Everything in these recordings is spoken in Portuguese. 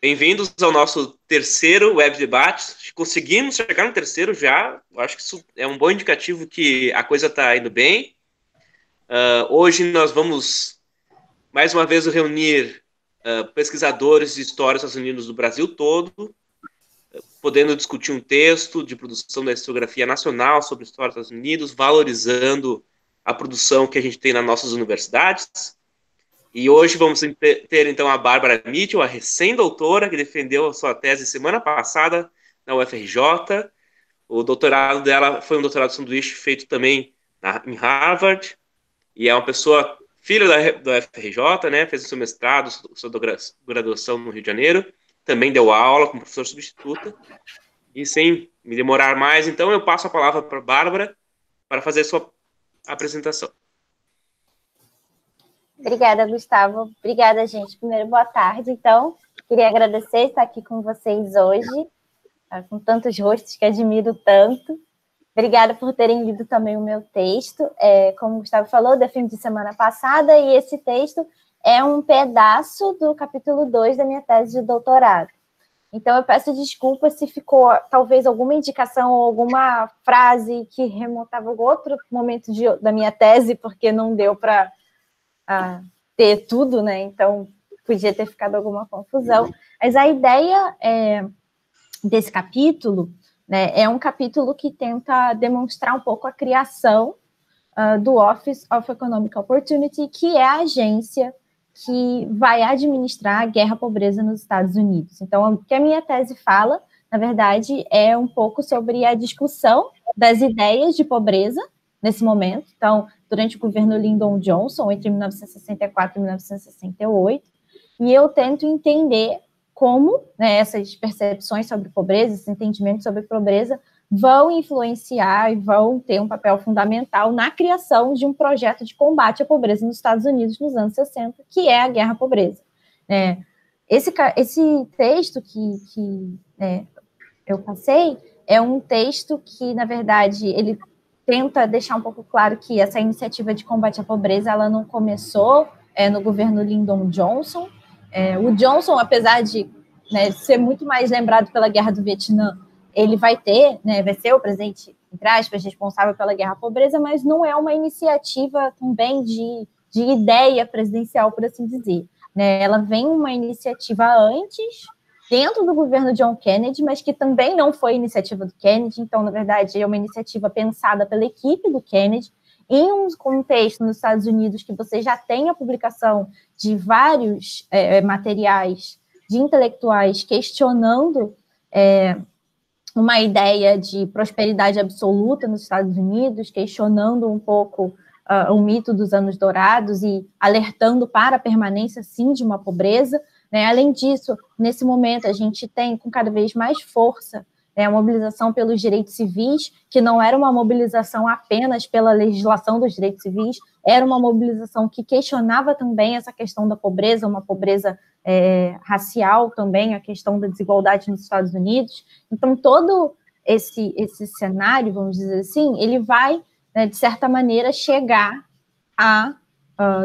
Bem-vindos ao nosso terceiro web debate. Conseguimos chegar no terceiro já. Eu acho que isso é um bom indicativo que a coisa está indo bem. Hoje nós vamos mais uma vez reunir pesquisadores de história dos Estados Unidos do Brasil todo, podendo discutir um texto de produção da historiografia nacional sobre a história dos Estados Unidos, valorizando a produção que a gente tem nas nossas universidades. E hoje vamos ter, então, a Bárbara Mitchell, a recém-doutora, que defendeu a sua tese semana passada na UFRJ. O doutorado dela foi um doutorado de sanduíche feito também em Harvard. E é uma pessoa, filha da UFRJ, né? Fez o seu mestrado, sua graduação no Rio de Janeiro. Também deu aula como professor substituta. E sem me demorar mais, então, eu passo a palavra para a Bárbara para fazer sua apresentação. Obrigada, Gustavo. Obrigada, gente. Primeiro, boa tarde. Então, queria agradecer estar aqui com vocês hoje, com tantos rostos que admiro tanto. Obrigada por terem lido também o meu texto. Como o Gustavo falou, eu defendi semana passada, e esse texto é um pedaço do capítulo 2 da minha tese de doutorado. Então, eu peço desculpas se ficou, talvez, alguma indicação ou alguma frase que remontava algum outro momento da minha tese, porque não deu para ter tudo, né? Então, podia ter ficado alguma confusão. Mas a ideia desse capítulo, né, é um capítulo que tenta demonstrar um pouco a criação do Office of Economic Opportunity, que é a agência que vai administrar a guerra à pobreza nos Estados Unidos. Então, o que a minha tese fala, na verdade, é um pouco sobre a discussão das ideias de pobreza nesse momento. Então, durante o governo Lyndon Johnson, entre 1964 e 1968, e eu tento entender como, né, essas percepções sobre pobreza, esse entendimento sobre pobreza, vão influenciar e vão ter um papel fundamental na criação de um projeto de combate à pobreza nos Estados Unidos nos anos 60, que é a Guerra à Pobreza. Esse texto que eu passei é um texto que, na verdade, ele tenta deixar um pouco claro que essa iniciativa de combate à pobreza ela não começou no governo Lyndon Johnson. O Johnson, apesar de ser muito mais lembrado pela Guerra do Vietnã, ele vai ser o presidente, entre aspas, responsável pela guerra à pobreza, mas não é uma iniciativa também de ideia presidencial, por assim dizer. Ela vem uma iniciativa antes, dentro do governo John Kennedy, mas que também não foi iniciativa do Kennedy. Então, na verdade, é uma iniciativa pensada pela equipe do Kennedy, em um contexto nos Estados Unidos que você já tem a publicação de vários materiais de intelectuais questionando uma ideia de prosperidade absoluta nos Estados Unidos, questionando um pouco o mito dos anos dourados e alertando para a permanência, sim, de uma pobreza. Além disso, nesse momento, a gente tem com cada vez mais força a mobilização pelos direitos civis, que não era uma mobilização apenas pela legislação dos direitos civis, era uma mobilização que questionava também essa questão da pobreza, uma pobreza racial também, a questão da desigualdade nos Estados Unidos. Então, todo esse cenário, vamos dizer assim, ele vai, de certa maneira, chegar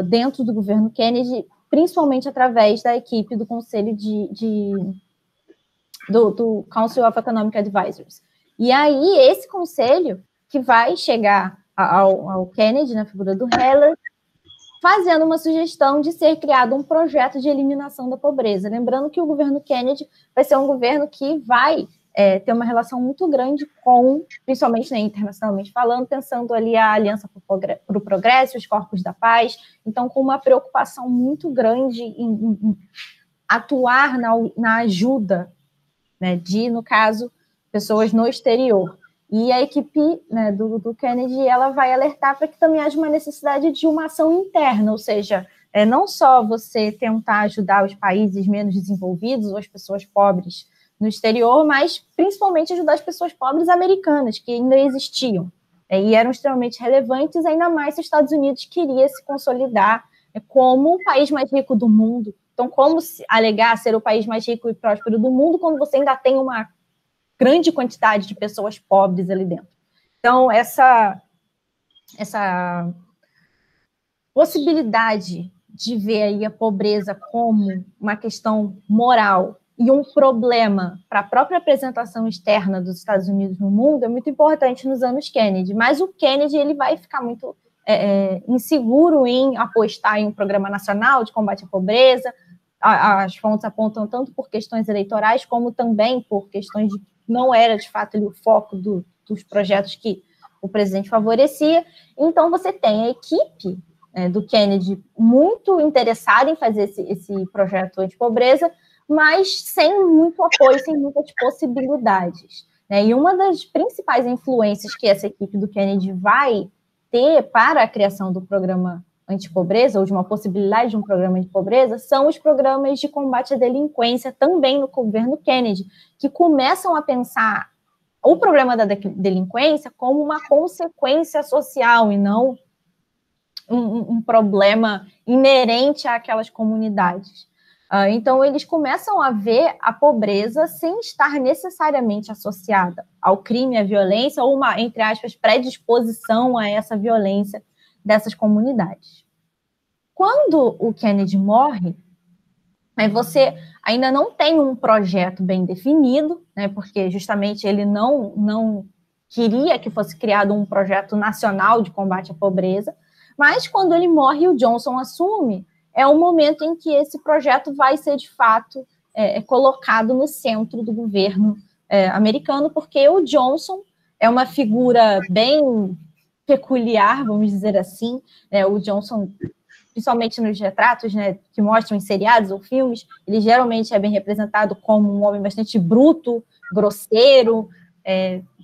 dentro do governo Kennedy, principalmente através da equipe do Conselho do Council of Economic Advisors. E aí, esse conselho que vai chegar ao Kennedy, na figura do Heller, fazendo uma sugestão de ser criado um projeto de eliminação da pobreza. Lembrando que o governo Kennedy vai ser um governo que vai ter uma relação muito grande com, principalmente internacionalmente falando, pensando ali a Aliança para o Progresso, os Corpos da Paz, então com uma preocupação muito grande em atuar na ajuda de, no caso, pessoas no exterior. E a equipe do Kennedy ela vai alertar para que também haja uma necessidade de uma ação interna, ou seja, não só você tentar ajudar os países menos desenvolvidos ou as pessoas pobres no exterior, mas principalmente ajudar as pessoas pobres americanas, que ainda existiam, e eram extremamente relevantes, ainda mais se os Estados Unidos queria se consolidar como o país mais rico do mundo. Então, como alegar ser o país mais rico e próspero do mundo quando você ainda tem uma grande quantidade de pessoas pobres ali dentro? Então, essa possibilidade de ver aí a pobreza como uma questão moral e um problema para a própria apresentação externa dos Estados Unidos no mundo é muito importante nos anos Kennedy, mas o Kennedy ele vai ficar muito inseguro em apostar em um programa nacional de combate à pobreza. As fontes apontam tanto por questões eleitorais, como também por questões de que não era, de fato, o foco dos projetos que o presidente favorecia. Então, você tem a equipe do Kennedy muito interessada em fazer esse projeto anti-pobreza, mas sem muito apoio, sem muitas possibilidades. E uma das principais influências que essa equipe do Kennedy vai ter para a criação do programa anti-pobreza, ou de uma possibilidade de um programa anti-pobreza, são os programas de combate à delinquência, também no governo Kennedy, que começam a pensar o problema da delinquência como uma consequência social e não um problema inerente àquelas comunidades. Então, eles começam a ver a pobreza sem estar necessariamente associada ao crime, à violência, ou uma, entre aspas, predisposição a essa violência dessas comunidades. Quando o Kennedy morre, você ainda não tem um projeto bem definido, porque justamente ele não queria que fosse criado um projeto nacional de combate à pobreza, mas quando ele morre e o Johnson assume, é o momento em que esse projeto vai ser, de fato, colocado no centro do governo americano, porque o Johnson é uma figura bem peculiar, vamos dizer assim. O Johnson, principalmente nos retratos que mostram em seriados ou filmes, ele geralmente é bem representado como um homem bastante bruto, grosseiro,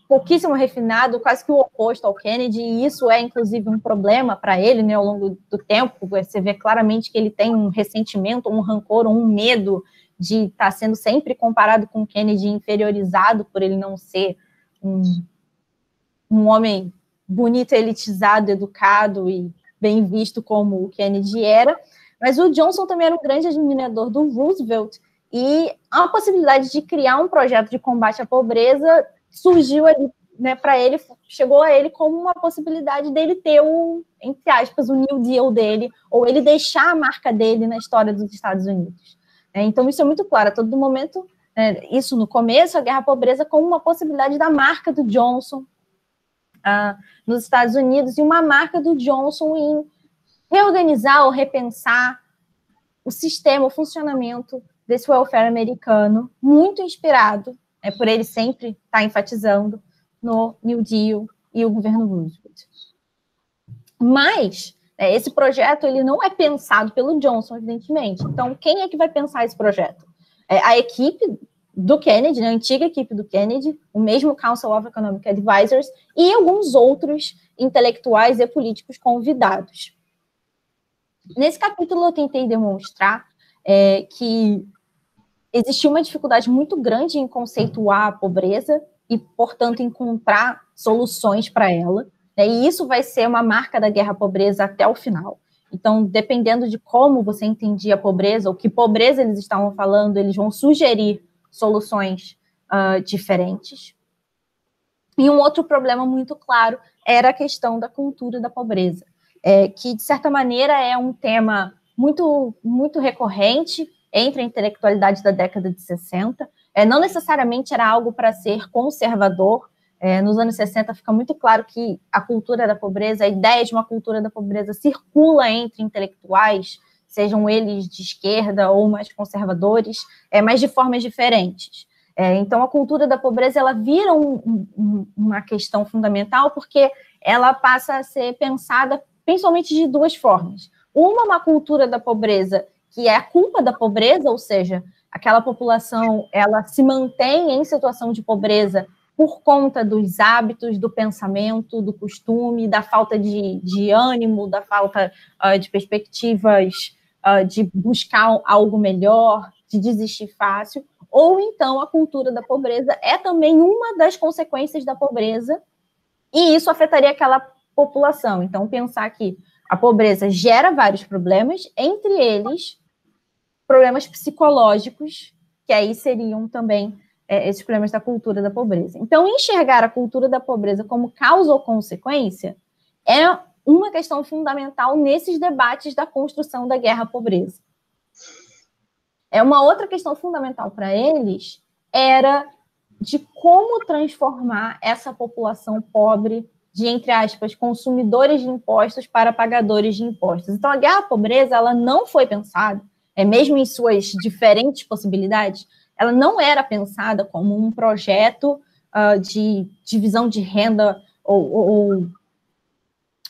pouquíssimo refinado, quase que o oposto ao Kennedy, e isso é, inclusive, um problema para ele, ao longo do tempo. Você vê claramente que ele tem um ressentimento, um rancor, um medo de estar sendo sempre comparado com o Kennedy, inferiorizado por ele não ser um homem bonito, elitizado, educado e bem visto como o Kennedy era. Mas o Johnson também era um grande admirador do Roosevelt, e a possibilidade de criar um projeto de combate à pobreza surgiu ali, para ele, chegou a ele como uma possibilidade dele ter entre aspas, o New Deal dele, ou ele deixar a marca dele na história dos Estados Unidos. Então, isso é muito claro, a todo momento, isso no começo, a guerra à pobreza como uma possibilidade da marca do Johnson nos Estados Unidos, e uma marca do Johnson em reorganizar ou repensar o sistema, o funcionamento desse welfare americano, muito inspirado, por ele sempre estar enfatizando no New Deal e o governo Roosevelt. Mas esse projeto ele não é pensado pelo Johnson, evidentemente. Então, quem é que vai pensar esse projeto? A equipe do Kennedy, a antiga equipe do Kennedy, o mesmo Council of Economic Advisors, e alguns outros intelectuais e políticos convidados. Nesse capítulo, eu tentei demonstrar que existia uma dificuldade muito grande em conceituar a pobreza e, portanto, encontrar soluções para ela. E isso vai ser uma marca da guerra à pobreza até o final. Então, dependendo de como você entendia a pobreza, ou que pobreza eles estavam falando, eles vão sugerir soluções diferentes. E um outro problema muito claro era a questão da cultura da pobreza, que, de certa maneira, é um tema muito, muito recorrente entre a intelectualidade da década de 60. Não necessariamente era algo para ser conservador. Nos anos 60 fica muito claro que a cultura da pobreza, a ideia de uma cultura da pobreza circula entre intelectuais, sejam eles de esquerda ou mais conservadores, mas de formas diferentes. Então, a cultura da pobreza ela vira uma questão fundamental, porque ela passa a ser pensada principalmente de duas formas. Uma cultura da pobreza que é a culpa da pobreza, ou seja, aquela população ela se mantém em situação de pobreza por conta dos hábitos, do pensamento, do costume, da falta de ânimo, da falta de perspectivas, de buscar algo melhor, de desistir fácil. Ou então a cultura da pobreza é também uma das consequências da pobreza, e isso afetaria aquela população. Então, pensar que a pobreza gera vários problemas, entre eles problemas psicológicos, que aí seriam também esses problemas da cultura da pobreza. Então, enxergar a cultura da pobreza como causa ou consequência é uma questão fundamental nesses debates da construção da guerra à pobreza. Uma outra questão fundamental para eles era de como transformar essa população pobre de, entre aspas, consumidores de impostos para pagadores de impostos. Então, a guerra à pobreza, ela não foi pensada, mesmo em suas diferentes possibilidades, ela não era pensada como um projeto de divisão de renda ou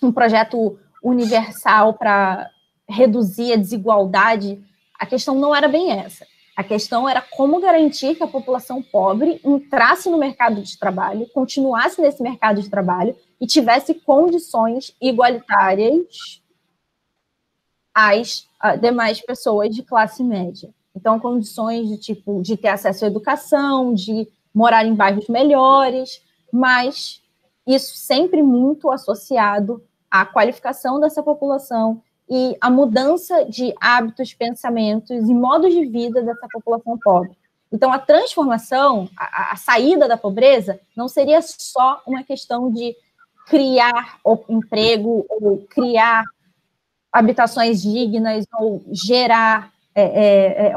um projeto universal para reduzir a desigualdade. A questão não era bem essa. A questão era como garantir que a população pobre entrasse no mercado de trabalho, continuasse nesse mercado de trabalho e tivesse condições igualitárias às demais pessoas de classe média. Então, condições de ter acesso à educação, de morar em bairros melhores, mas isso sempre muito associado à qualificação dessa população e a mudança de hábitos, pensamentos e modos de vida dessa população pobre. Então, a transformação, a saída da pobreza, não seria só uma questão de criar emprego ou criar habitações dignas ou gerar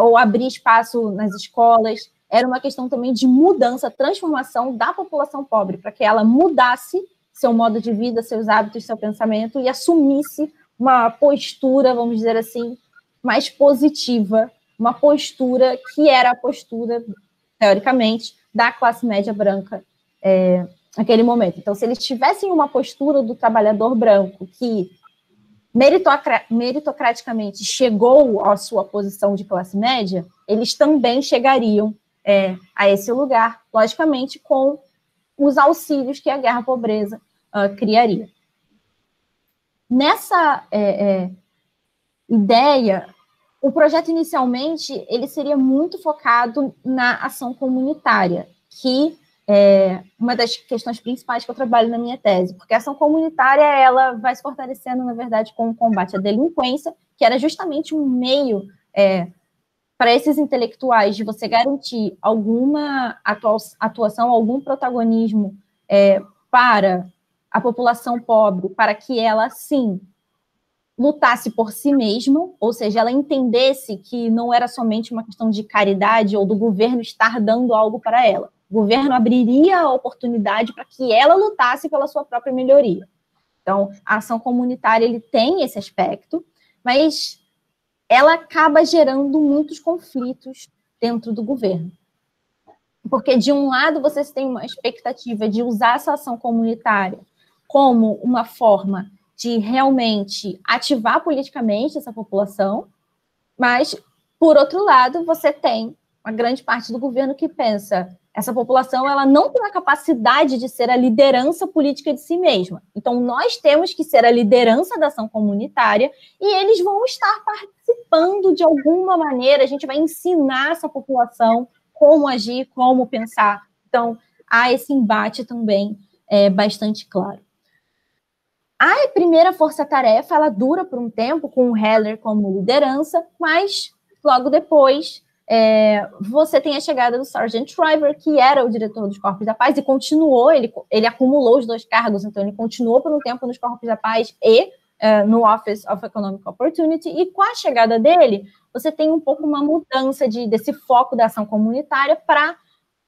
ou abrir espaço nas escolas. Era uma questão também de mudança, transformação da população pobre, para que ela mudasse seu modo de vida, seus hábitos, seu pensamento e assumisse uma postura, vamos dizer assim, mais positiva, uma postura que era a postura, teoricamente, da classe média branca naquele momento. Então, se eles tivessem uma postura do trabalhador branco que meritocraticamente chegou à sua posição de classe média, eles também chegariam a esse lugar, logicamente, com os auxílios que a guerra à pobreza criaria. Nessa ideia, o projeto inicialmente ele seria muito focado na ação comunitária, que é uma das questões principais que eu trabalho na minha tese, porque a ação comunitária ela vai se fortalecendo, na verdade, com o combate à delinquência, que era justamente um meio para esses intelectuais de você garantir alguma atuação, algum protagonismo para a população pobre, para que ela, sim, lutasse por si mesma, ou seja, ela entendesse que não era somente uma questão de caridade ou do governo estar dando algo para ela. O governo abriria a oportunidade para que ela lutasse pela sua própria melhoria. Então, a ação comunitária ele tem esse aspecto, mas ela acaba gerando muitos conflitos dentro do governo. Porque, de um lado, vocês têm uma expectativa de usar essa ação comunitária como uma forma de realmente ativar politicamente essa população, mas, por outro lado, você tem uma grande parte do governo que pensa essa população ela não tem a capacidade de ser a liderança política de si mesma. Então, nós temos que ser a liderança da ação comunitária e eles vão estar participando de alguma maneira, a gente vai ensinar essa população como agir, como pensar. Então, há esse embate também bastante claro. A primeira força-tarefa, ela dura por um tempo, com o Heller como liderança, mas logo depois você tem a chegada do Sargent Shriver, que era o diretor dos Corpos da Paz, e continuou, ele acumulou os dois cargos, então ele continuou por um tempo nos Corpos da Paz e no Office of Economic Opportunity, e com a chegada dele, você tem um pouco uma mudança desse foco da ação comunitária para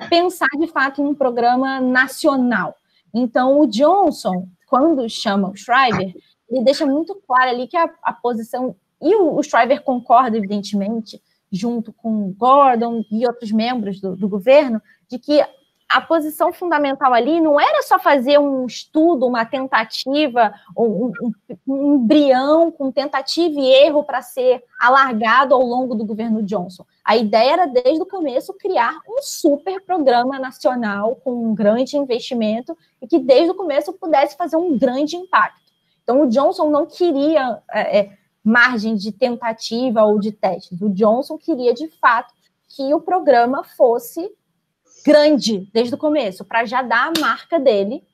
pensar, de fato, em um programa nacional. Então, o Johnson, quando chama o Shriver, ele deixa muito claro ali que a posição, e o Shriver concorda, evidentemente, junto com Gordon e outros membros do governo, de que a posição fundamental ali não era só fazer um estudo, uma tentativa, um embrião com tentativa e erro para ser alargado ao longo do governo Johnson. A ideia era, desde o começo, criar um super programa nacional com um grande investimento e que, desde o começo, pudesse fazer um grande impacto. Então, o Johnson não queria margem de tentativa ou de testes. O Johnson queria, de fato, que o programa fosse grande desde o começo, para já dar a marca dele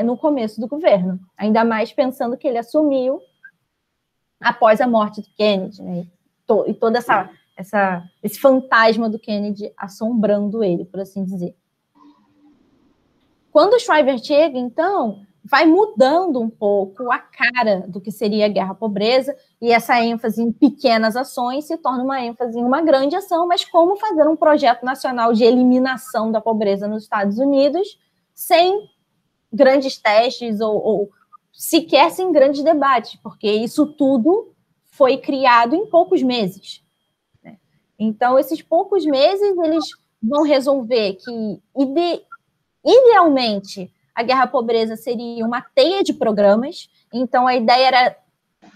no começo do governo. Ainda mais pensando que ele assumiu após a morte do Kennedy, né? E todo esse fantasma do Kennedy assombrando ele, por assim dizer. Quando o Shriver chega, então, vai mudando um pouco a cara do que seria a guerra à pobreza, e essa ênfase em pequenas ações se torna uma ênfase em uma grande ação, mas como fazer um projeto nacional de eliminação da pobreza nos Estados Unidos sem grandes testes ou sequer sem grandes debates, porque isso tudo foi criado em poucos meses. Né? Então, esses poucos meses, eles vão resolver que, idealmente, a guerra à pobreza seria uma teia de programas. Então, a ideia era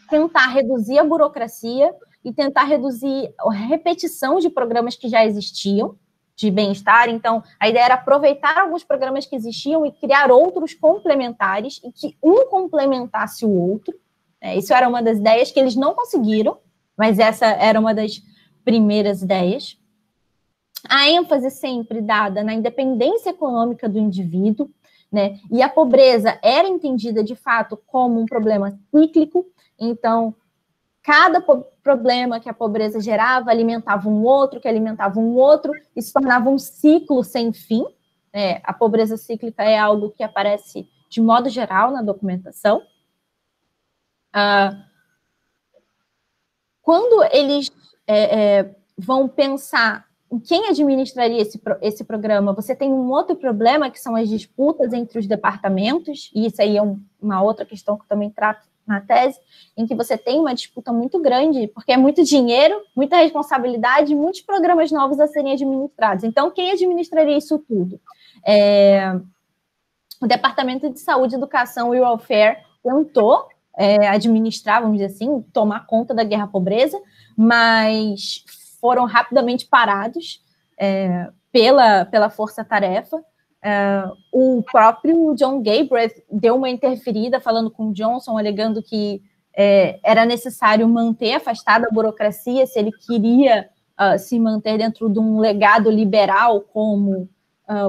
tentar reduzir a burocracia e tentar reduzir a repetição de programas que já existiam, de bem-estar. Então, a ideia era aproveitar alguns programas que existiam e criar outros complementares, e que um complementasse o outro. Isso era uma das ideias que eles não conseguiram, mas essa era uma das primeiras ideias. A ênfase sempre dada na independência econômica do indivíduo, né? E a pobreza era entendida, de fato, como um problema cíclico. Então, cada problema que a pobreza gerava alimentava um outro, que alimentava um outro, e se tornava um ciclo sem fim. A pobreza cíclica é algo que aparece de modo geral na documentação. Quando eles vão pensar em quem administraria esse programa, você tem um outro problema, que são as disputas entre os departamentos, e isso aí é uma outra questão que eu também trato na tese, em que você tem uma disputa muito grande, porque é muito dinheiro, muita responsabilidade, muitos programas novos a serem administrados. Então, quem administraria isso tudo? O Departamento de Saúde, Educação e Welfare tentou administrar, vamos dizer assim, tomar conta da guerra à pobreza, mas foram rapidamente parados pela força-tarefa. O próprio John Galbraith deu uma interferida falando com o Johnson, alegando que era necessário manter afastada a burocracia se ele queria se manter dentro de um legado liberal como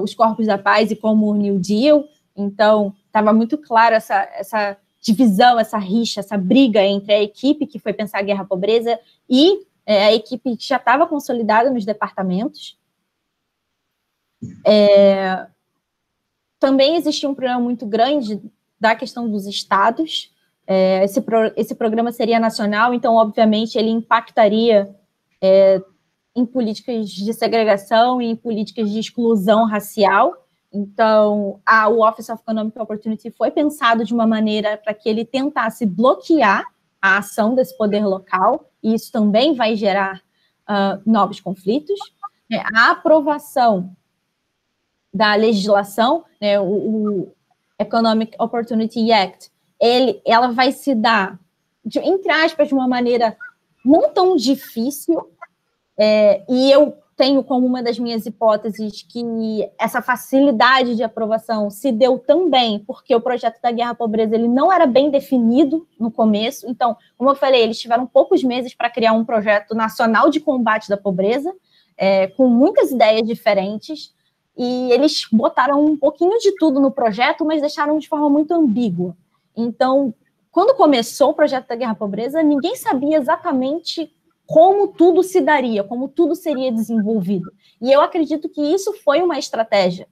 os Corpos da Paz e como o New Deal. Então, estava muito claro essa divisão, essa rixa, essa briga entre a equipe que foi pensar a guerra à pobreza e a equipe que já estava consolidada nos departamentos. Também existia um problema muito grande da questão dos estados. Esse programa seria nacional, então, obviamente, ele impactaria em políticas de segregação e em políticas de exclusão racial. Então, o Office of Economic Opportunity foi pensado de uma maneira para que ele tentasse bloquear a ação desse poder local, e isso também vai gerar novos conflitos. A aprovação da legislação, né, o Economic Opportunity Act, ela vai se dar, entre aspas, de uma maneira não tão difícil, e eu tenho como uma das minhas hipóteses que essa facilidade de aprovação se deu também porque o projeto da guerra à pobreza ele não era bem definido no começo. Então, como eu falei, eles tiveram poucos meses para criar um projeto nacional de combate da pobreza, com muitas ideias diferentes, e eles botaram um pouquinho de tudo no projeto, mas deixaram de forma muito ambígua. Então, quando começou o projeto da guerra à pobreza, ninguém sabia exatamente como tudo se daria, como tudo seria desenvolvido. E eu acredito que isso foi uma estratégia,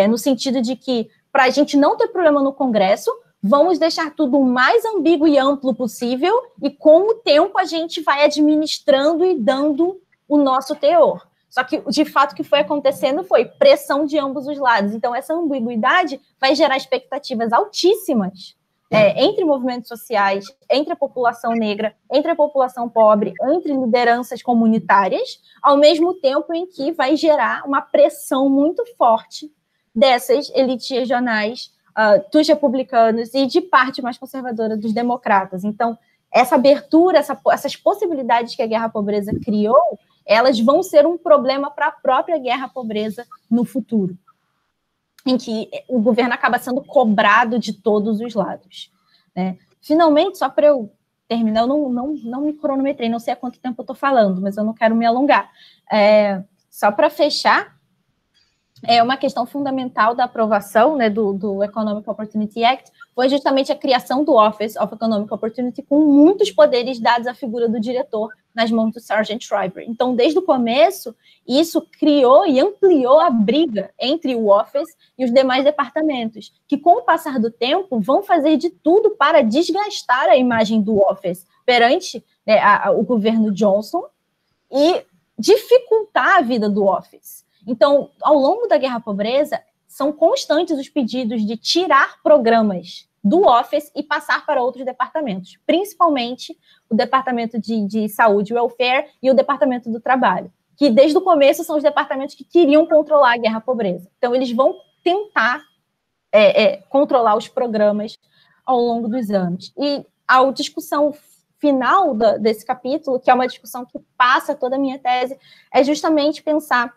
no sentido de que, para a gente não ter problema no Congresso, vamos deixar tudo o mais ambíguo e amplo possível, e com o tempo a gente vai administrando e dando o nosso teor. Só que, de fato, o que foi acontecendo foi pressão de ambos os lados. Então, essa ambiguidade vai gerar expectativas altíssimas entre movimentos sociais, entre a população negra, entre a população pobre, entre lideranças comunitárias, ao mesmo tempo em que vai gerar uma pressão muito forte dessas elites regionais, dos republicanos e de parte mais conservadora dos democratas. Então, essa abertura, essas possibilidades que a guerra à pobreza criou, elas vão ser um problema para a própria guerra à pobreza no futuro, em que o governo acaba sendo cobrado de todos os lados. Né? Finalmente, só para eu terminar, eu não me cronometrei, não sei há quanto tempo eu estou falando, mas eu não quero me alongar. Só para fechar, uma questão fundamental da aprovação, né, do Economic Opportunity Act foi justamente a criação do Office of Economic Opportunity, com muitos poderes dados à figura do diretor, nas mãos do Sargent Shriver. Então, desde o começo, isso criou e ampliou a briga entre o Office e os demais departamentos, que, com o passar do tempo, vão fazer de tudo para desgastar a imagem do Office perante, né, o governo Johnson e dificultar a vida do Office. Então, ao longo da Guerra à Pobreza, são constantes os pedidos de tirar programas do Office e passar para outros departamentos, principalmente o Departamento de Saúde e Welfare e o Departamento do Trabalho, que desde o começo são os departamentos que queriam controlar a Guerra à Pobreza. Então, eles vão tentar controlar os programas ao longo dos anos. E a discussão final desse capítulo, que é uma discussão que passa toda a minha tese, é justamente pensar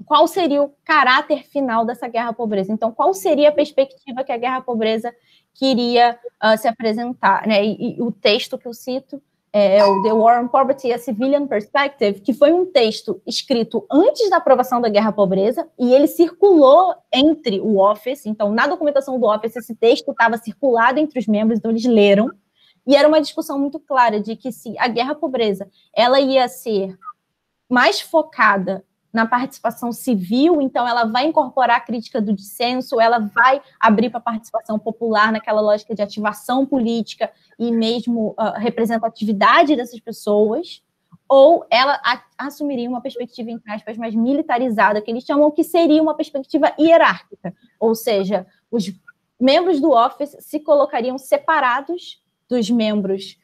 qual seria o caráter final dessa guerra à pobreza. Então, qual seria a perspectiva que a guerra à pobreza queria se apresentar, né? E o texto que eu cito é o The War on Poverty, a Civilian Perspective, que foi um texto escrito antes da aprovação da guerra à pobreza, e ele circulou entre o Office. Então, na documentação do Office, esse texto estava circulado entre os membros, então eles leram, e era uma discussão muito clara de que se a guerra à pobreza ela ia ser mais focada na participação civil, então ela vai incorporar a crítica do dissenso, ela vai abrir para a participação popular naquela lógica de ativação política e mesmo representatividade dessas pessoas, ou ela assumiria uma perspectiva, entre aspas, mais militarizada, que eles chamam que seria uma perspectiva hierárquica, ou seja, os membros do Office se colocariam separados dos membros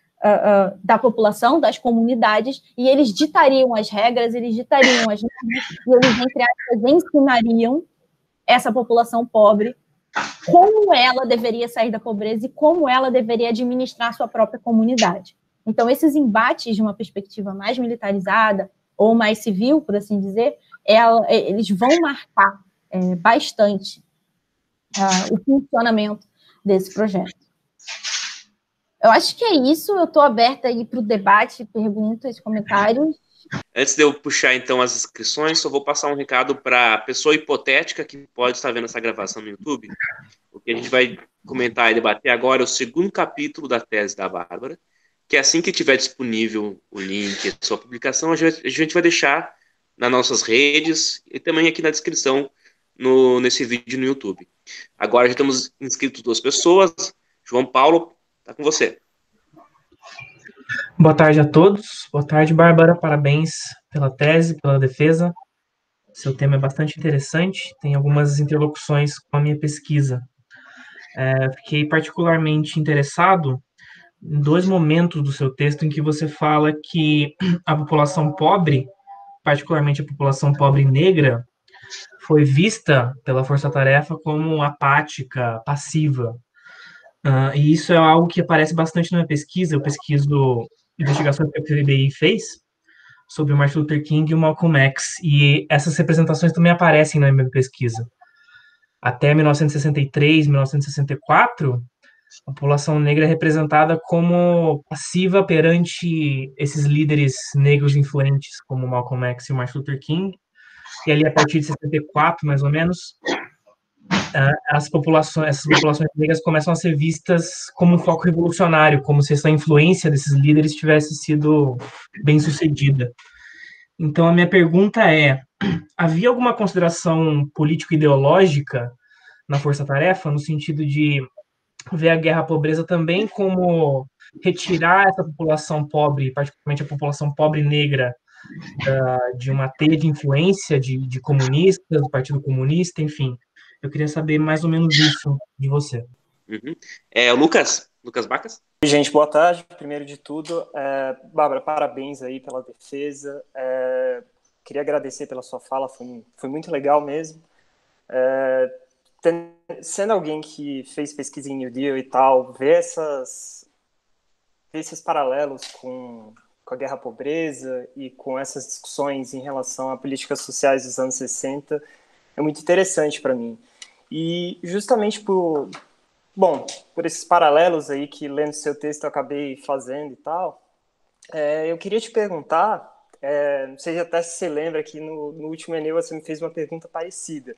da população, das comunidades, e eles ditariam as regras, eles ditariam as normas, e eles, entre aspas, ensinariam essa população pobre como ela deveria sair da pobreza e como ela deveria administrar sua própria comunidade. Então, esses embates de uma perspectiva mais militarizada ou mais civil, por assim dizer, eles vão marcar bastante o funcionamento desse projeto. Eu acho que é isso, eu estou aberta aí para o debate, perguntas, comentários. Antes de eu puxar, então, as inscrições, só vou passar um recado para a pessoa hipotética que pode estar vendo essa gravação no YouTube. O que a gente vai comentar e debater agora é o segundo capítulo da tese da Bárbara, que assim que tiver disponível o link da sua publicação, a gente vai deixar nas nossas redes e também aqui na descrição nesse vídeo no YouTube. Agora já temos inscritos 2 pessoas. João Paulo, está com você. Boa tarde a todos. Boa tarde, Bárbara. Parabéns pela tese, pela defesa. Seu tema é bastante interessante, tem algumas interlocuções com a minha pesquisa. Fiquei particularmente interessado em 2 momentos do seu texto em que você fala que a população pobre, particularmente a população pobre negra, foi vista pela força-tarefa como apática, passiva. E isso é algo que aparece bastante na minha pesquisa. Eu pesquiso investigações que a FBI fez sobre o Martin Luther King e o Malcolm X, e essas representações também aparecem na minha pesquisa. Até 1963, 1964, a população negra é representada como passiva perante esses líderes negros influentes, como Malcolm X e Martin Luther King, e ali a partir de 64, mais ou menos, essas populações negras começam a ser vistas como um foco revolucionário, como se essa influência desses líderes tivesse sido bem sucedida. Então, a minha pergunta é: havia alguma consideração político-ideológica na força-tarefa, no sentido de ver a guerra à pobreza também como retirar essa população pobre, particularmente a população pobre negra, de uma teia de influência de comunistas, do Partido Comunista, enfim? Eu queria saber mais ou menos isso de você. Uhum. Lucas Bacas? Gente, boa tarde. Primeiro de tudo, Bárbara, parabéns aí pela defesa. Queria agradecer pela sua fala, foi muito legal mesmo. Sendo alguém que fez pesquisa em New Deal e tal, ver esses paralelos com a guerra à pobreza e com essas discussões em relação a políticas sociais dos anos 60 é muito interessante para mim. E justamente por esses paralelos aí que, lendo seu texto, eu acabei fazendo e tal, eu queria te perguntar, não sei até se você lembra que no último Enem você me fez uma pergunta parecida.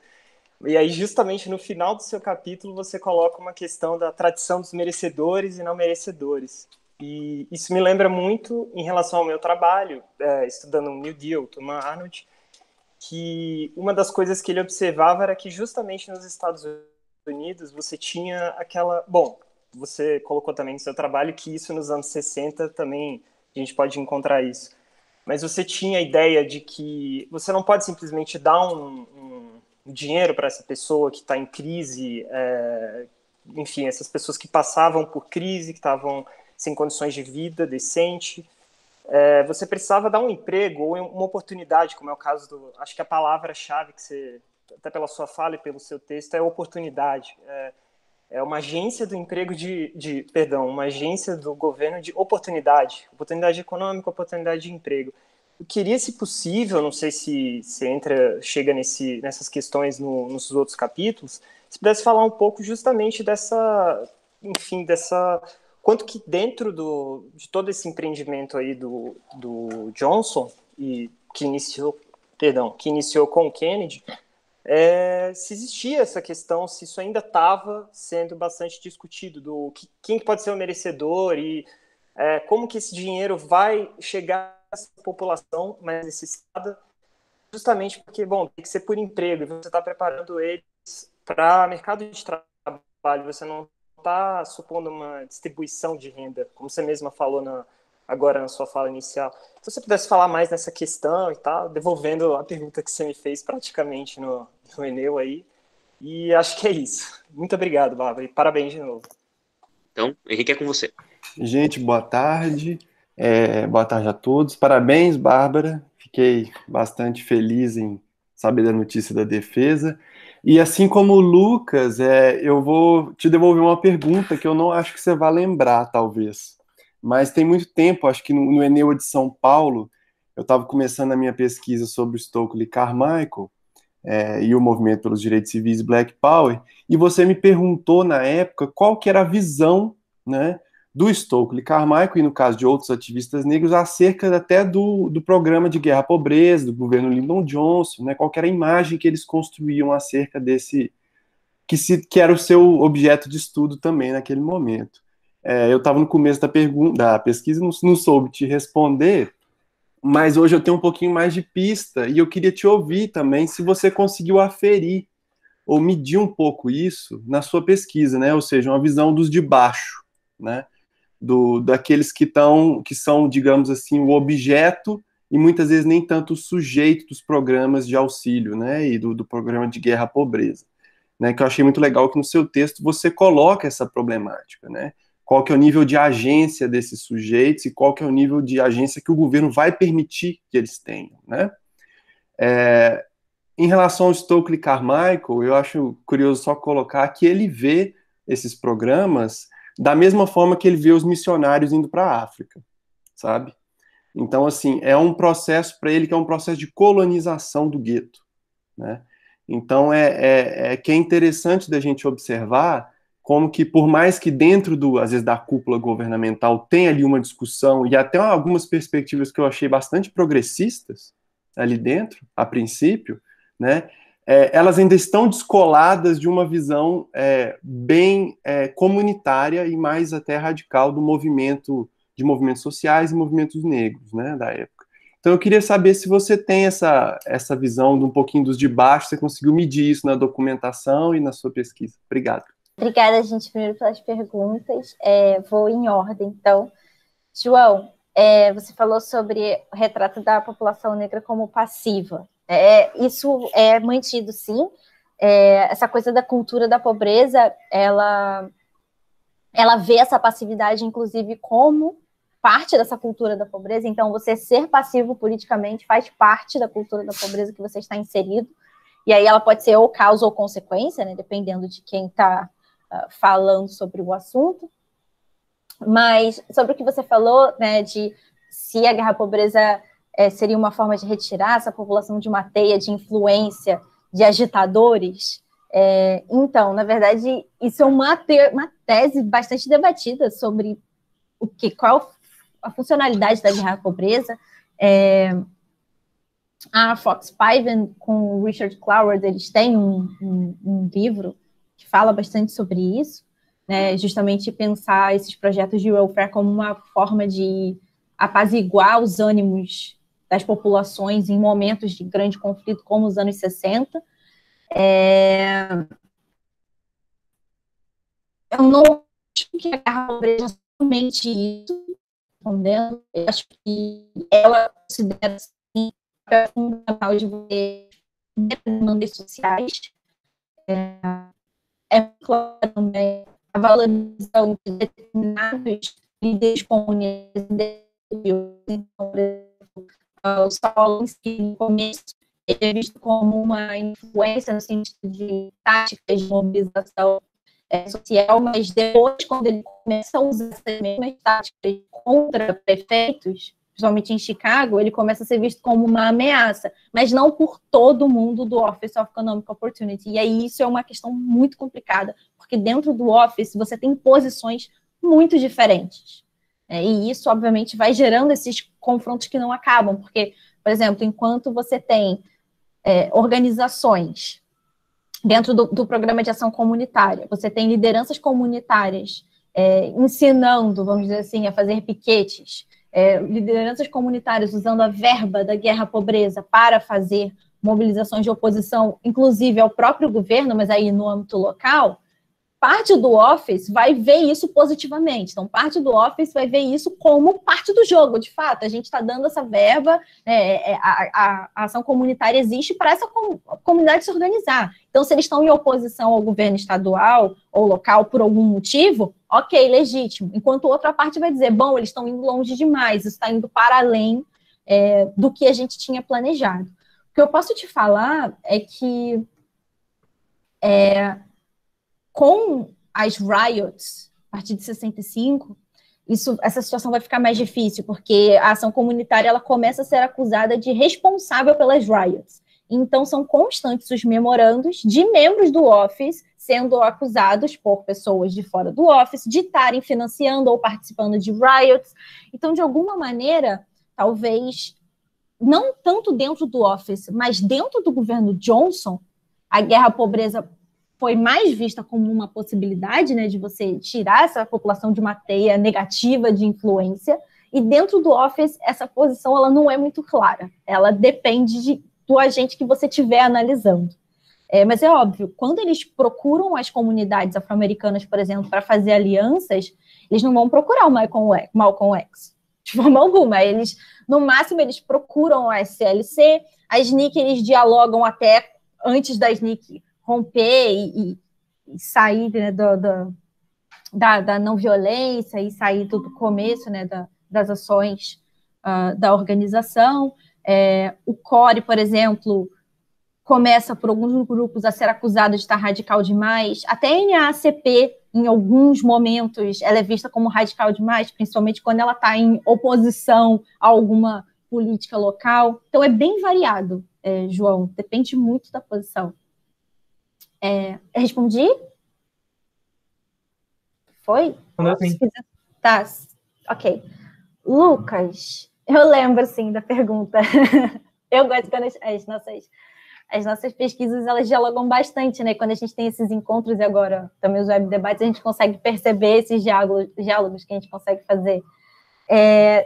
E aí, justamente no final do seu capítulo, você coloca uma questão da tradição dos merecedores e não merecedores. E isso me lembra muito em relação ao meu trabalho, estudando o New Deal, Thomas Arnold, que uma das coisas que ele observava era que justamente nos Estados Unidos você tinha aquela... Bom, você colocou também no seu trabalho que isso nos anos 60 também a gente pode encontrar isso. Mas você tinha a ideia de que você não pode simplesmente dar um dinheiro para essa pessoa que está em crise, enfim, essas pessoas que passavam por crise, que estavam sem condições de vida decente. Você precisava dar um emprego ou uma oportunidade, como é o caso do... Acho que a palavra-chave que você, até pela sua fala e pelo seu texto, é oportunidade. É uma agência do emprego uma agência do governo de oportunidade econômica, oportunidade de emprego. Eu queria, se possível, não sei se chega nessas questões nos outros capítulos, se pudesse falar um pouco justamente quanto que dentro de todo esse empreendimento aí do Johnson, que iniciou com o Kennedy, se existia essa questão, se isso ainda estava sendo bastante discutido, quem pode ser o merecedor e como que esse dinheiro vai chegar a essa população mais necessitada, justamente porque, bom, tem que ser por emprego, e você está preparando eles para mercado de trabalho, você não está supondo uma distribuição de renda, como você mesma falou agora na sua fala inicial. Então, se você pudesse falar mais nessa questão e tal, devolvendo a pergunta que você me fez praticamente no Eneu aí, e acho que é isso. Muito obrigado, Bárbara, e parabéns de novo. Então, Henrique, é com você. Gente, boa tarde. Boa tarde a todos. Parabéns, Bárbara. Fiquei bastante feliz em saber da notícia da defesa. E assim como o Lucas, eu vou te devolver uma pergunta que eu não acho que você vai lembrar, talvez. Mas tem muito tempo, acho que no Eneu de São Paulo, eu estava começando a minha pesquisa sobre Stokely Carmichael e o movimento pelos direitos civis Black Power, e você me perguntou na época qual que era a visão, né, do Stokely Carmichael, e no caso de outros ativistas negros, acerca até do programa de guerra à pobreza, do governo Lyndon Johnson, né, qual que era a imagem que eles construíam acerca desse, que era o seu objeto de estudo também naquele momento. Eu estava no começo da pesquisa, não soube te responder, mas hoje eu tenho um pouquinho mais de pista, e eu queria te ouvir também, se você conseguiu aferir ou medir um pouco isso na sua pesquisa, né, ou seja, uma visão dos de baixo, né, daqueles que são, digamos assim, o objeto e muitas vezes nem tanto o sujeito dos programas de auxílio, né, e do programa de guerra à pobreza, né, que eu achei muito legal que no seu texto você coloca essa problemática, né, qual que é o nível de agência desses sujeitos e qual que é o nível de agência que o governo vai permitir que eles tenham, né. Em relação ao Stokely Carmichael, eu acho curioso só colocar que ele vê esses programas da mesma forma que ele vê os missionários indo para a África, sabe? Então, assim, é um processo para ele que é um processo de colonização do gueto, né? Então, que é interessante da gente observar como que, por mais que dentro às vezes, da cúpula governamental tenha ali uma discussão e até algumas perspectivas que eu achei bastante progressistas ali dentro, a princípio, né? Elas ainda estão descoladas de uma visão bem comunitária e mais até radical de movimentos sociais e movimentos negros, né, da época. Então eu queria saber se você tem essa visão de um pouquinho dos de baixo, você conseguiu medir isso na documentação e na sua pesquisa. Obrigado. Obrigada, gente, primeiro pelas perguntas. Vou em ordem, então. João, você falou sobre o retrato da população negra como passiva. Isso é mantido, sim. Essa coisa da cultura da pobreza, ela vê essa passividade, inclusive, como parte dessa cultura da pobreza. Então, você ser passivo politicamente faz parte da cultura da pobreza que você está inserido. E aí ela pode ser ou causa ou consequência, né, dependendo de quem está falando sobre o assunto. Mas sobre o que você falou, né, de se a guerra à pobreza seria uma forma de retirar essa população de uma teia de influência de agitadores, então, na verdade, isso é uma tese bastante debatida sobre qual a funcionalidade da guerra à pobreza. A Fox Piven com o Richard Cloward, eles têm um livro que fala bastante sobre isso. né, justamente pensar esses projetos de welfare como uma forma de apaziguar os ânimos das populações em momentos de grande conflito, como os anos 60. Eu não acho que a guerra à pobreza é somente isso, respondendo. Eu acho que ela considera, assim, fundamental de você demandas sociais. É claro também a valorização de determinados líderes comunistas, por exemplo, o Saulo, no começo, ele é visto como uma influência no sentido de táticas de mobilização social, mas depois, quando ele começa a usar essas mesmas táticas contra prefeitos, principalmente em Chicago, ele começa a ser visto como uma ameaça, mas não por todo mundo do Office of Economic Opportunity. E aí isso é uma questão muito complicada, porque dentro do Office você tem posições muito diferentes. E isso, obviamente, vai gerando esses confrontos que não acabam, porque, por exemplo, enquanto você tem organizações dentro do programa de ação comunitária, você tem lideranças comunitárias ensinando, vamos dizer assim, a fazer piquetes, lideranças comunitárias usando a verba da guerra à pobreza para fazer mobilizações de oposição, inclusive ao próprio governo, mas aí no âmbito local, parte do Office vai ver isso positivamente. Então, parte do Office vai ver isso como parte do jogo, de fato. A gente está dando essa verba, a ação comunitária existe para essa comunidade se organizar. Então, se eles estão em oposição ao governo estadual ou local por algum motivo, ok, legítimo. Enquanto outra parte vai dizer, bom, eles estão indo longe demais, isso está indo para além do que a gente tinha planejado. O que eu posso te falar é que com as riots, a partir de 65, essa situação vai ficar mais difícil, porque a ação comunitária ela começa a ser acusada de responsável pelas riots. Então, são constantes os memorandos de membros do Office sendo acusados por pessoas de fora do Office de estarem financiando ou participando de riots. Então, de alguma maneira, talvez, não tanto dentro do Office, mas dentro do governo Johnson, a guerra à pobreza foi mais vista como uma possibilidade, né, de você tirar essa população de uma teia negativa de influência, e dentro do Office, essa posição ela não é muito clara. Ela depende do agente que você estiver analisando. Mas é óbvio, quando eles procuram as comunidades afro-americanas, por exemplo, para fazer alianças, eles não vão procurar o Malcolm X, de forma alguma. No máximo, eles procuram a SLC, a SNCC, eles dialogam até antes da SNCC romper e sair, né, da não violência e sair do começo, né, das ações da organização. O CORE, por exemplo, começa por alguns grupos a ser acusado de estar radical demais. Até a NAACP, em alguns momentos, ela é vista como radical demais, principalmente quando ela está em oposição a alguma política local. Então, é bem variado, João, depende muito da posição. Respondi? Foi? Sim. Tá, ok. Lucas, eu lembro, sim, da pergunta. Eu gosto quando as nossas pesquisas, elas dialogam bastante, né? Quando a gente tem esses encontros e agora também os web debates, a gente consegue perceber esses diálogos que a gente consegue fazer.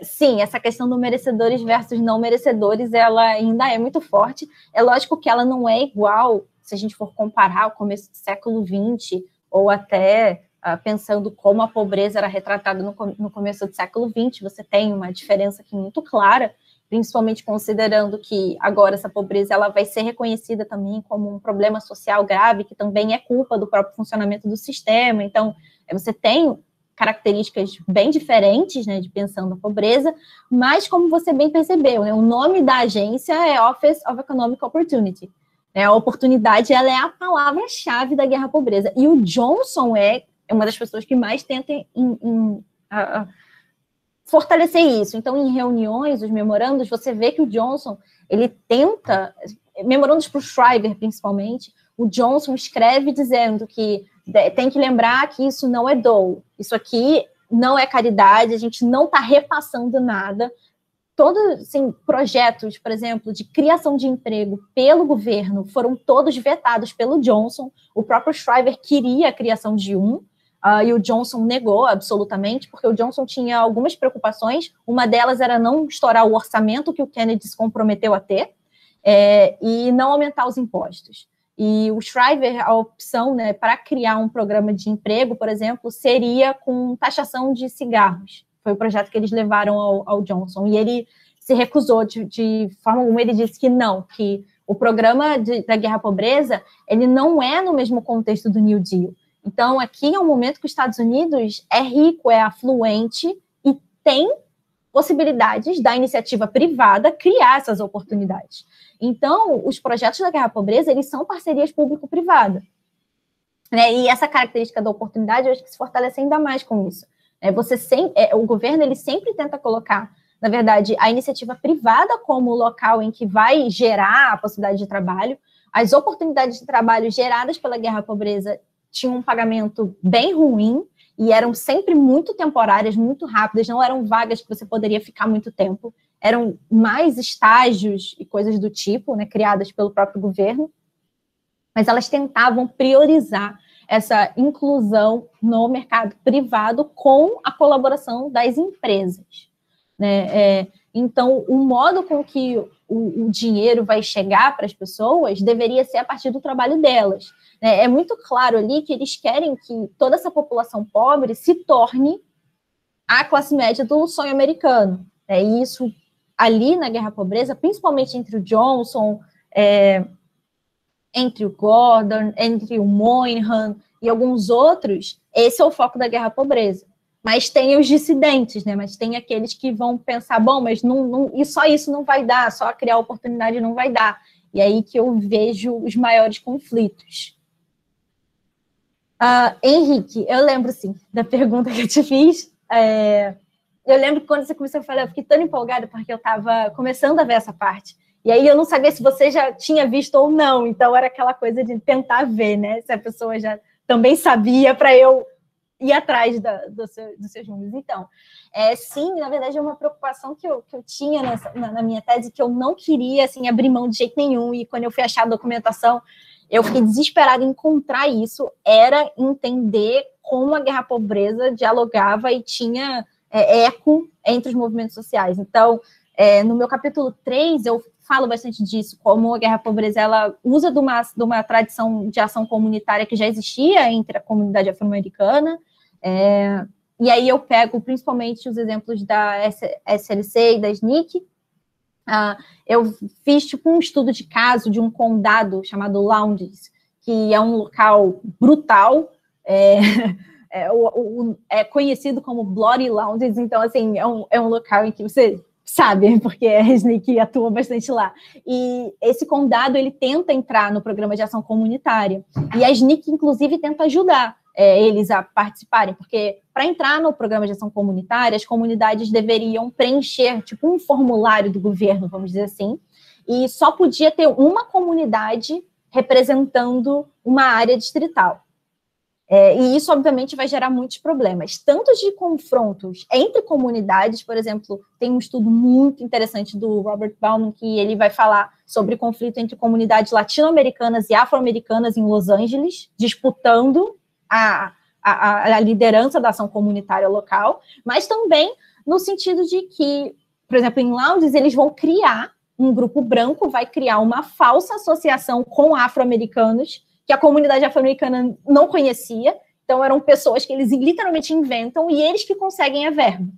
Sim, essa questão do merecedores versus não merecedores, ela ainda é muito forte. É lógico que ela não é igual, se a gente for comparar o começo do século XX, ou até pensando como a pobreza era retratada no começo do século XX, você tem uma diferença aqui muito clara, principalmente considerando que agora essa pobreza ela vai ser reconhecida também como um problema social grave, que também é culpa do próprio funcionamento do sistema. Então, você tem características bem diferentes, né, de pensando a pobreza, mas como você bem percebeu, né, o nome da agência é Office of Economic Opportunity. A oportunidade ela é a palavra-chave da guerra à pobreza. E o Johnson é uma das pessoas que mais tenta fortalecer isso. Então, em reuniões, os memorandos, você vê que o Johnson, ele tenta, memorandos para o Shriver, principalmente, o Johnson escreve dizendo que tem que lembrar que isso não é dole, isso aqui não é caridade, a gente não está repassando nada. Todos, assim, projetos, por exemplo, de criação de emprego pelo governo foram todos vetados pelo Johnson. O próprio Shriver queria a criação de um, e o Johnson negou absolutamente, porque o Johnson tinha algumas preocupações, uma delas era não estourar o orçamento que o Kennedy se comprometeu a ter, e não aumentar os impostos. E o Shriver, a opção, né, para criar um programa de emprego, por exemplo, seria com taxação de cigarros. Foi o projeto que eles levaram ao Johnson, e ele se recusou de forma alguma. Ele disse que não, que o programa da guerra à pobreza, ele não é no mesmo contexto do New Deal. Então, aqui é um momento que os Estados Unidos é rico, é afluente e tem possibilidades da iniciativa privada criar essas oportunidades. Então, os projetos da guerra à pobreza, eles são parcerias público-privada. Né? E essa característica da oportunidade, eu acho que se fortalece ainda mais com isso. O governo, ele sempre tenta colocar, na verdade, a iniciativa privada como o local em que vai gerar a possibilidade de trabalho. As oportunidades de trabalho geradas pela guerra à pobreza tinham um pagamento bem ruim e eram sempre muito temporárias, muito rápidas, não eram vagas que você poderia ficar muito tempo, eram mais estágios e coisas do tipo, né, criadas pelo próprio governo, mas elas tentavam priorizar essa inclusão no mercado privado com a colaboração das empresas. Né? Então, o modo com que o dinheiro vai chegar para as pessoas deveria ser a partir do trabalho delas. Né? É muito claro ali que eles querem que toda essa população pobre se torne a classe média do sonho americano. Né? E isso, ali na guerra à pobreza, principalmente entre o Johnson, entre o Gordon, entre o Moynihan e alguns outros, esse é o foco da guerra à pobreza. Mas tem os dissidentes, né? Mas tem aqueles que vão pensar, bom, mas e só isso não vai dar, só criar oportunidade não vai dar. E aí que eu vejo os maiores conflitos. Henrique, eu lembro, sim, da pergunta que eu te fiz. Eu lembro que quando você começou a falar, eu fiquei tão empolgada, porque eu estava começando a ver essa parte. E aí eu não sabia se você já tinha visto ou não, então era aquela coisa de tentar ver, né? Se a pessoa já também sabia, para eu ir atrás dos seus números. Então, sim, na verdade, é uma preocupação que eu tinha na minha tese, que eu não queria, assim, abrir mão de jeito nenhum, e quando eu fui achar a documentação, eu fiquei desesperada em encontrar isso, era entender como a guerra à pobreza dialogava e tinha eco entre os movimentos sociais. Então, no meu capítulo 3, eu falo bastante disso, como a guerra à pobreza, ela usa de uma tradição de ação comunitária que já existia entre a comunidade afro-americana, e aí eu pego principalmente os exemplos da SLC e da SNCC. Eu fiz tipo um estudo de caso de um condado chamado Lowndes, que é um local brutal, é conhecido como Bloody Lowndes, então assim, é um local em que você sabe, porque a SNCC atua bastante lá. E esse condado, ele tenta entrar no programa de ação comunitária, e a SNCC, inclusive, tenta ajudar eles a participarem, porque para entrar no programa de ação comunitária, as comunidades deveriam preencher, tipo, um formulário do governo, vamos dizer assim, e só podia ter uma comunidade representando uma área distrital. E isso, obviamente, vai gerar muitos problemas, tanto de confrontos entre comunidades. Por exemplo, tem um estudo muito interessante do Robert Bauman, que ele vai falar sobre conflito entre comunidades latino-americanas e afro-americanas em Los Angeles, disputando a liderança da ação comunitária local, mas também no sentido de que, por exemplo, em Lowndes, eles vão criar, um grupo branco vai criar uma falsa associação com afro-americanos, que a comunidade afro-americana não conhecia, então eram pessoas que eles literalmente inventam, e eles que conseguem a verba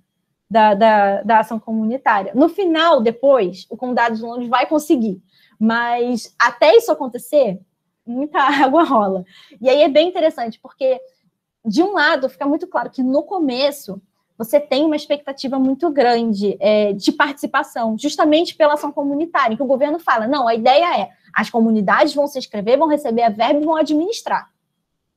da ação comunitária. No final, depois, o condado de Lowndes vai conseguir, mas até isso acontecer, muita água rola. E aí é bem interessante, porque, de um lado, fica muito claro que no começo você tem uma expectativa muito grande de participação, justamente pela ação comunitária, em que o governo fala, não, a ideia é, as comunidades vão se inscrever, vão receber a verba e vão administrar.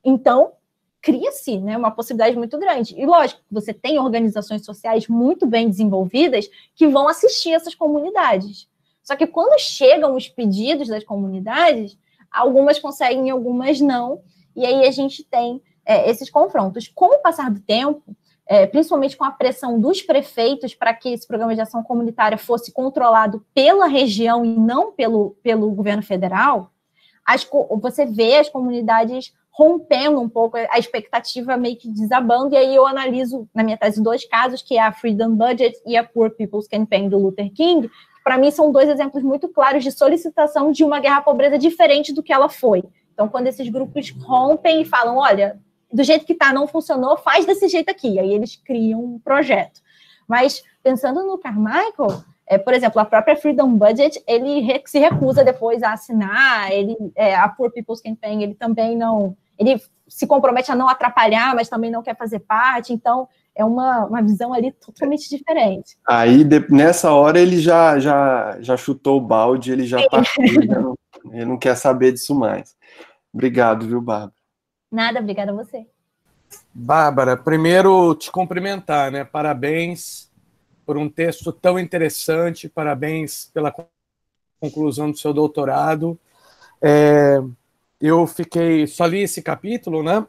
Então, cria-se, né, uma possibilidade muito grande. E, lógico, você tem organizações sociais muito bem desenvolvidas que vão assistir essas comunidades. Só que quando chegam os pedidos das comunidades, algumas conseguem, algumas não, e aí a gente tem esses confrontos. Com o passar do tempo, principalmente com a pressão dos prefeitos para que esse programa de ação comunitária fosse controlado pela região e não pelo governo federal, você vê as comunidades rompendo um pouco a expectativa, meio que desabando, e aí eu analiso, na minha tese, 2 casos, que é a Freedom Budget e a Poor People's Campaign do Luther King, que para mim são 2 exemplos muito claros de solicitação de uma guerra à pobreza diferente do que ela foi. Então, quando esses grupos rompem e falam, olha, do jeito que está, não funcionou, faz desse jeito aqui, aí eles criam um projeto. Mas, pensando no Carmichael, por exemplo, a própria Freedom Budget, ele se recusa depois a assinar, a Poor People's Campaign, ele também não... Ele se compromete a não atrapalhar, mas também não quer fazer parte, então é uma visão ali totalmente diferente. Aí, nessa hora, ele já chutou o balde, ele já partiu, ele não quer saber disso mais. Obrigado, viu, Bárbara? Nada, obrigada a você. Bárbara, primeiro te cumprimentar, né? Parabéns por um texto tão interessante, parabéns pela conclusão do seu doutorado. Eu só li esse capítulo, né?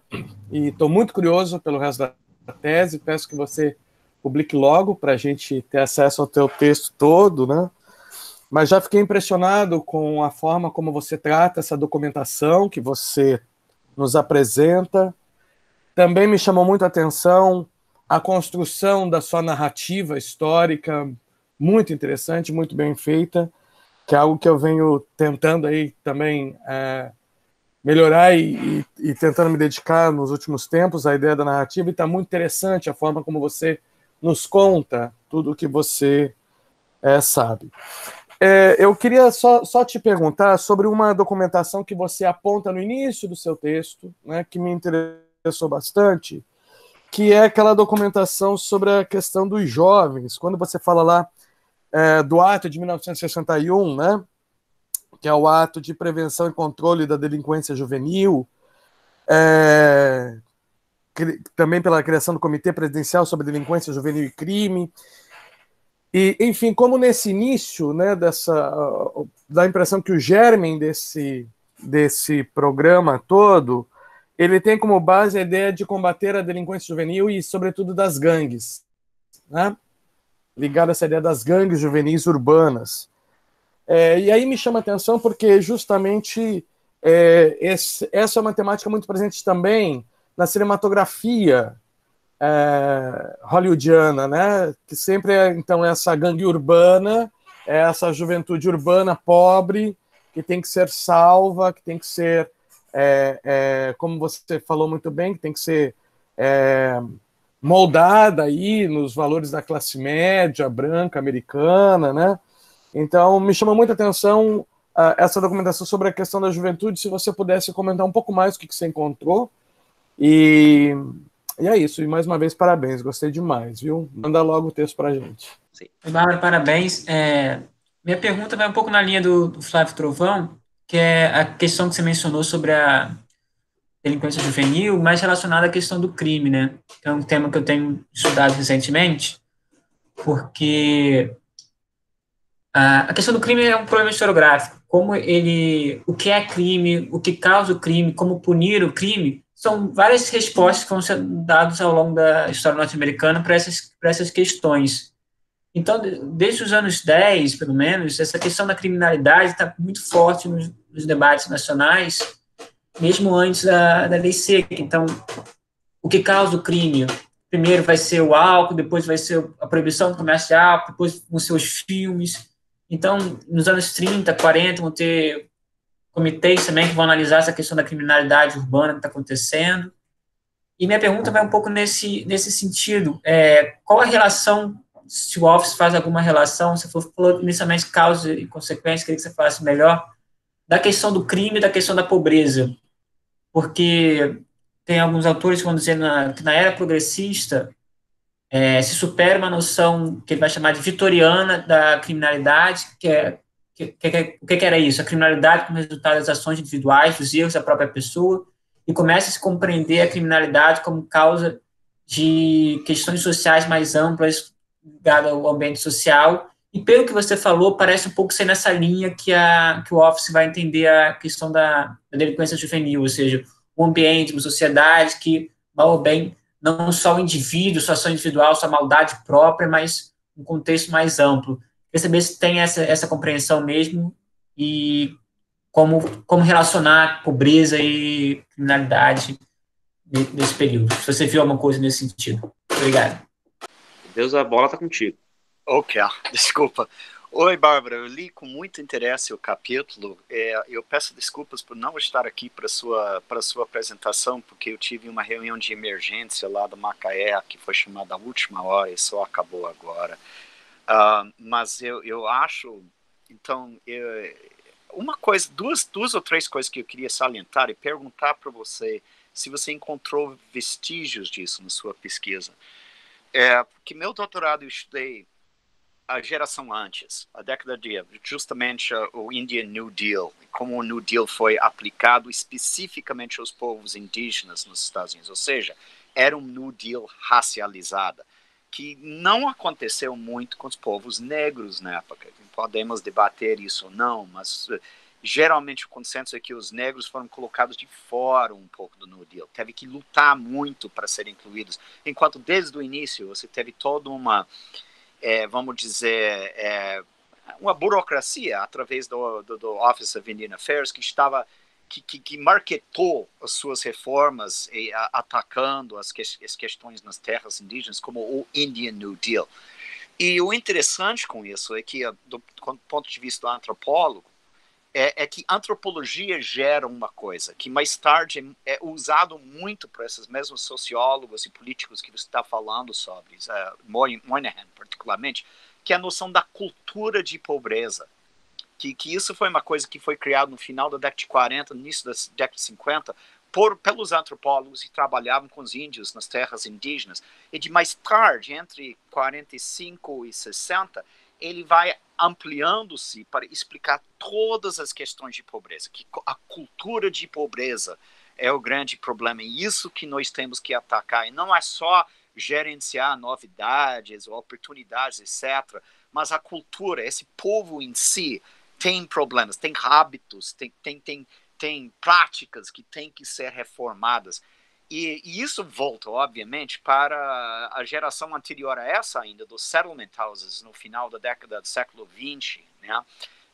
E estou muito curioso pelo resto da tese, peço que você publique logo para a gente ter acesso ao teu texto todo, né? Mas já fiquei impressionado com a forma como você trata essa documentação que você nos apresenta. Também me chamou muito a atenção a construção da sua narrativa histórica, muito interessante, muito bem feita, que é algo que eu venho tentando aí também melhorar e tentando me dedicar nos últimos tempos à ideia da narrativa, e está muito interessante a forma como você nos conta tudo o que você sabe. Eu queria só te perguntar sobre uma documentação que você aponta no início do seu texto, né, que me interessou bastante, que é aquela documentação sobre a questão dos jovens, quando você fala lá do ato de 1961, né, que é o ato de prevenção e controle da delinquência juvenil, também pela criação do Comitê Presidencial sobre Delinquência Juvenil e Crime. E, enfim, como nesse início, né, dá a impressão que o germen desse programa todo, ele tem como base a ideia de combater a delinquência juvenil e, sobretudo, das gangues, né? Ligado a essa ideia das gangues juvenis urbanas. E aí me chama a atenção porque, justamente, essa é uma temática muito presente também na cinematografia hollywoodiana, né? Que sempre então, essa gangue urbana, essa juventude urbana pobre, que tem que ser salva, que tem que ser, como você falou muito bem, que tem que ser moldada aí nos valores da classe média, branca, americana, né? Então, me chama muita atenção essa documentação sobre a questão da juventude, se você pudesse comentar um pouco mais o que você encontrou. E é isso, e mais uma vez, parabéns, gostei demais, viu? Manda logo o texto para a gente. Sim. Bárbara, parabéns. Minha pergunta vai um pouco na linha do Flávio Trovão, que é a questão que você mencionou sobre a delinquência juvenil, mais relacionada à questão do crime, né? Que é um tema que eu tenho estudado recentemente, porque a questão do crime é um problema historiográfico. O que é crime, o que causa o crime, como punir o crime, são várias respostas que vão ser dadas ao longo da história norte-americana para essas questões. Então, desde os anos 10, pelo menos, essa questão da criminalidade está muito forte nos debates nacionais, mesmo antes da lei seca. Então, o que causa o crime? Primeiro vai ser o álcool, depois vai ser a proibição do comércio de álcool, depois vão ser os filmes. Então, nos anos 30, 40, vão ter comitês também que vão analisar essa questão da criminalidade urbana que está acontecendo. E minha pergunta vai um pouco nesse sentido. Qual a relação, se o Office faz alguma relação, você falou inicialmente causa e consequência, queria que você falasse melhor, da questão do crime e da questão da pobreza. Porque tem alguns autores que vão dizer que na era progressista se supera uma noção que ele vai chamar de vitoriana da criminalidade, o que era isso? A criminalidade como resultado das ações individuais, dos erros da própria pessoa, e começa a se compreender a criminalidade como causa de questões sociais mais amplas ligadas ao ambiente social. E pelo que você falou, parece um pouco ser nessa linha que o Office vai entender a questão da delinquência juvenil, ou seja, um ambiente, uma sociedade que, mal ou bem, não só o indivíduo, sua ação individual, sua maldade própria, mas um contexto mais amplo. Queria saber se tem essa compreensão mesmo e como relacionar pobreza e criminalidade nesse período. Se você viu alguma coisa nesse sentido. Obrigado. Deus, a bola está contigo. Ok, desculpa. Oi, Bárbara, eu li com muito interesse o capítulo. Eu peço desculpas por não estar aqui para sua apresentação, porque eu tive uma reunião de emergência lá do Macaé, que foi chamada à última hora e só acabou agora. Mas eu acho, então, uma coisa, duas ou três coisas que eu queria salientar e perguntar para você se você encontrou vestígios disso na sua pesquisa. Porque meu doutorado eu estudei a geração antes, a década de justamente o Indian New Deal, como o New Deal foi aplicado especificamente aos povos indígenas nos Estados Unidos, ou seja, era um New Deal racializado, que não aconteceu muito com os povos negros na época. Podemos debater isso ou não, mas geralmente o consenso é que os negros foram colocados de fora um pouco do New Deal, teve que lutar muito para serem incluídos, enquanto desde o início você teve toda uma vamos dizer, uma burocracia através do Office of Indian Affairs que marketou as suas reformas atacando as questões nas terras indígenas como o Indian New Deal. E o interessante com isso é que, do ponto de vista do antropólogo, é que antropologia gera uma coisa que mais tarde é usado muito por esses mesmos sociólogos e políticos que você está falando sobre, Moynihan particularmente, que é a noção da cultura de pobreza. Que isso foi uma coisa que foi criada no final da década de 40, no início da década de 50, pelos antropólogos que trabalhavam com os índios nas terras indígenas. E de mais tarde, entre 45 e 60, ele vai ampliando-se para explicar todas as questões de pobreza, que a cultura de pobreza é o grande problema, e isso que nós temos que atacar, e não é só gerenciar novidades, oportunidades, etc., mas a cultura, esse povo em si, tem problemas, tem hábitos, tem práticas que têm que ser reformadas. E isso volta, obviamente, para a geração anterior a essa ainda, dos settlement houses, no final da década do século XX, né?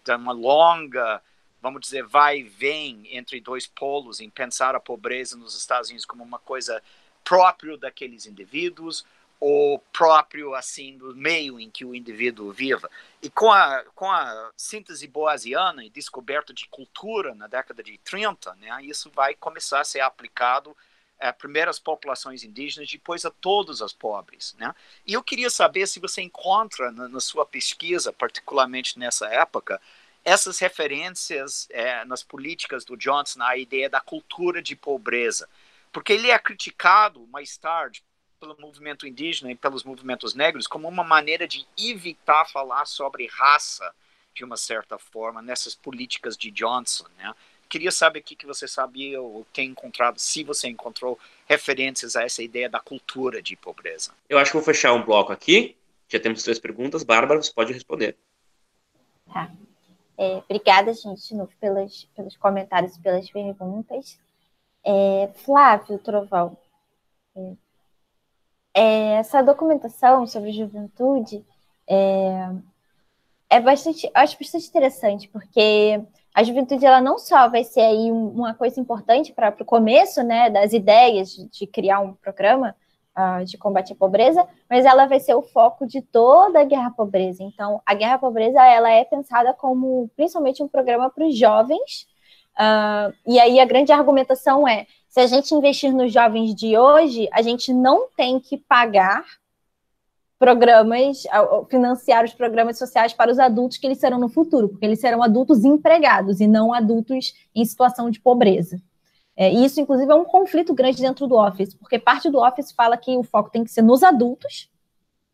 Então, uma longa, vamos dizer, vai e vem entre dois polos em pensar a pobreza nos Estados Unidos como uma coisa própria daqueles indivíduos, ou próprio, assim, do meio em que o indivíduo viva. E com a síntese boasiana e descoberta de cultura na década de 30, né, isso vai começar a ser aplicado primeiro às populações indígenas, depois a todos os pobres, né? E eu queria saber se você encontra na sua pesquisa, particularmente nessa época, essas referências nas políticas do Johnson à ideia da cultura de pobreza, porque ele é criticado mais tarde pelo movimento indígena e pelos movimentos negros como uma maneira de evitar falar sobre raça de uma certa forma nessas políticas de Johnson, né? Queria saber o que você sabia ou tem encontrado, se você encontrou referências a essa ideia da cultura de pobreza. Eu acho que vou fechar um bloco aqui. Já temos 3 perguntas. Bárbara, você pode responder. Tá. Obrigada, gente, de novo, pelos comentários e pelas perguntas. Flávio Trovão, essa documentação sobre juventude acho bastante interessante, porque a juventude ela não só vai ser aí uma coisa importante para o começo, né, das ideias de criar um programa de combate à pobreza, mas ela vai ser o foco de toda a Guerra à Pobreza. Então, a Guerra à Pobreza ela é pensada como principalmente um programa para os jovens, e aí a grande argumentação é: se a gente investir nos jovens de hoje, a gente não tem que pagar financiar os programas sociais para os adultos que eles serão no futuro, porque eles serão adultos empregados e não adultos em situação de pobreza. E isso, inclusive, é um conflito grande dentro do Office, porque parte do Office fala que o foco tem que ser nos adultos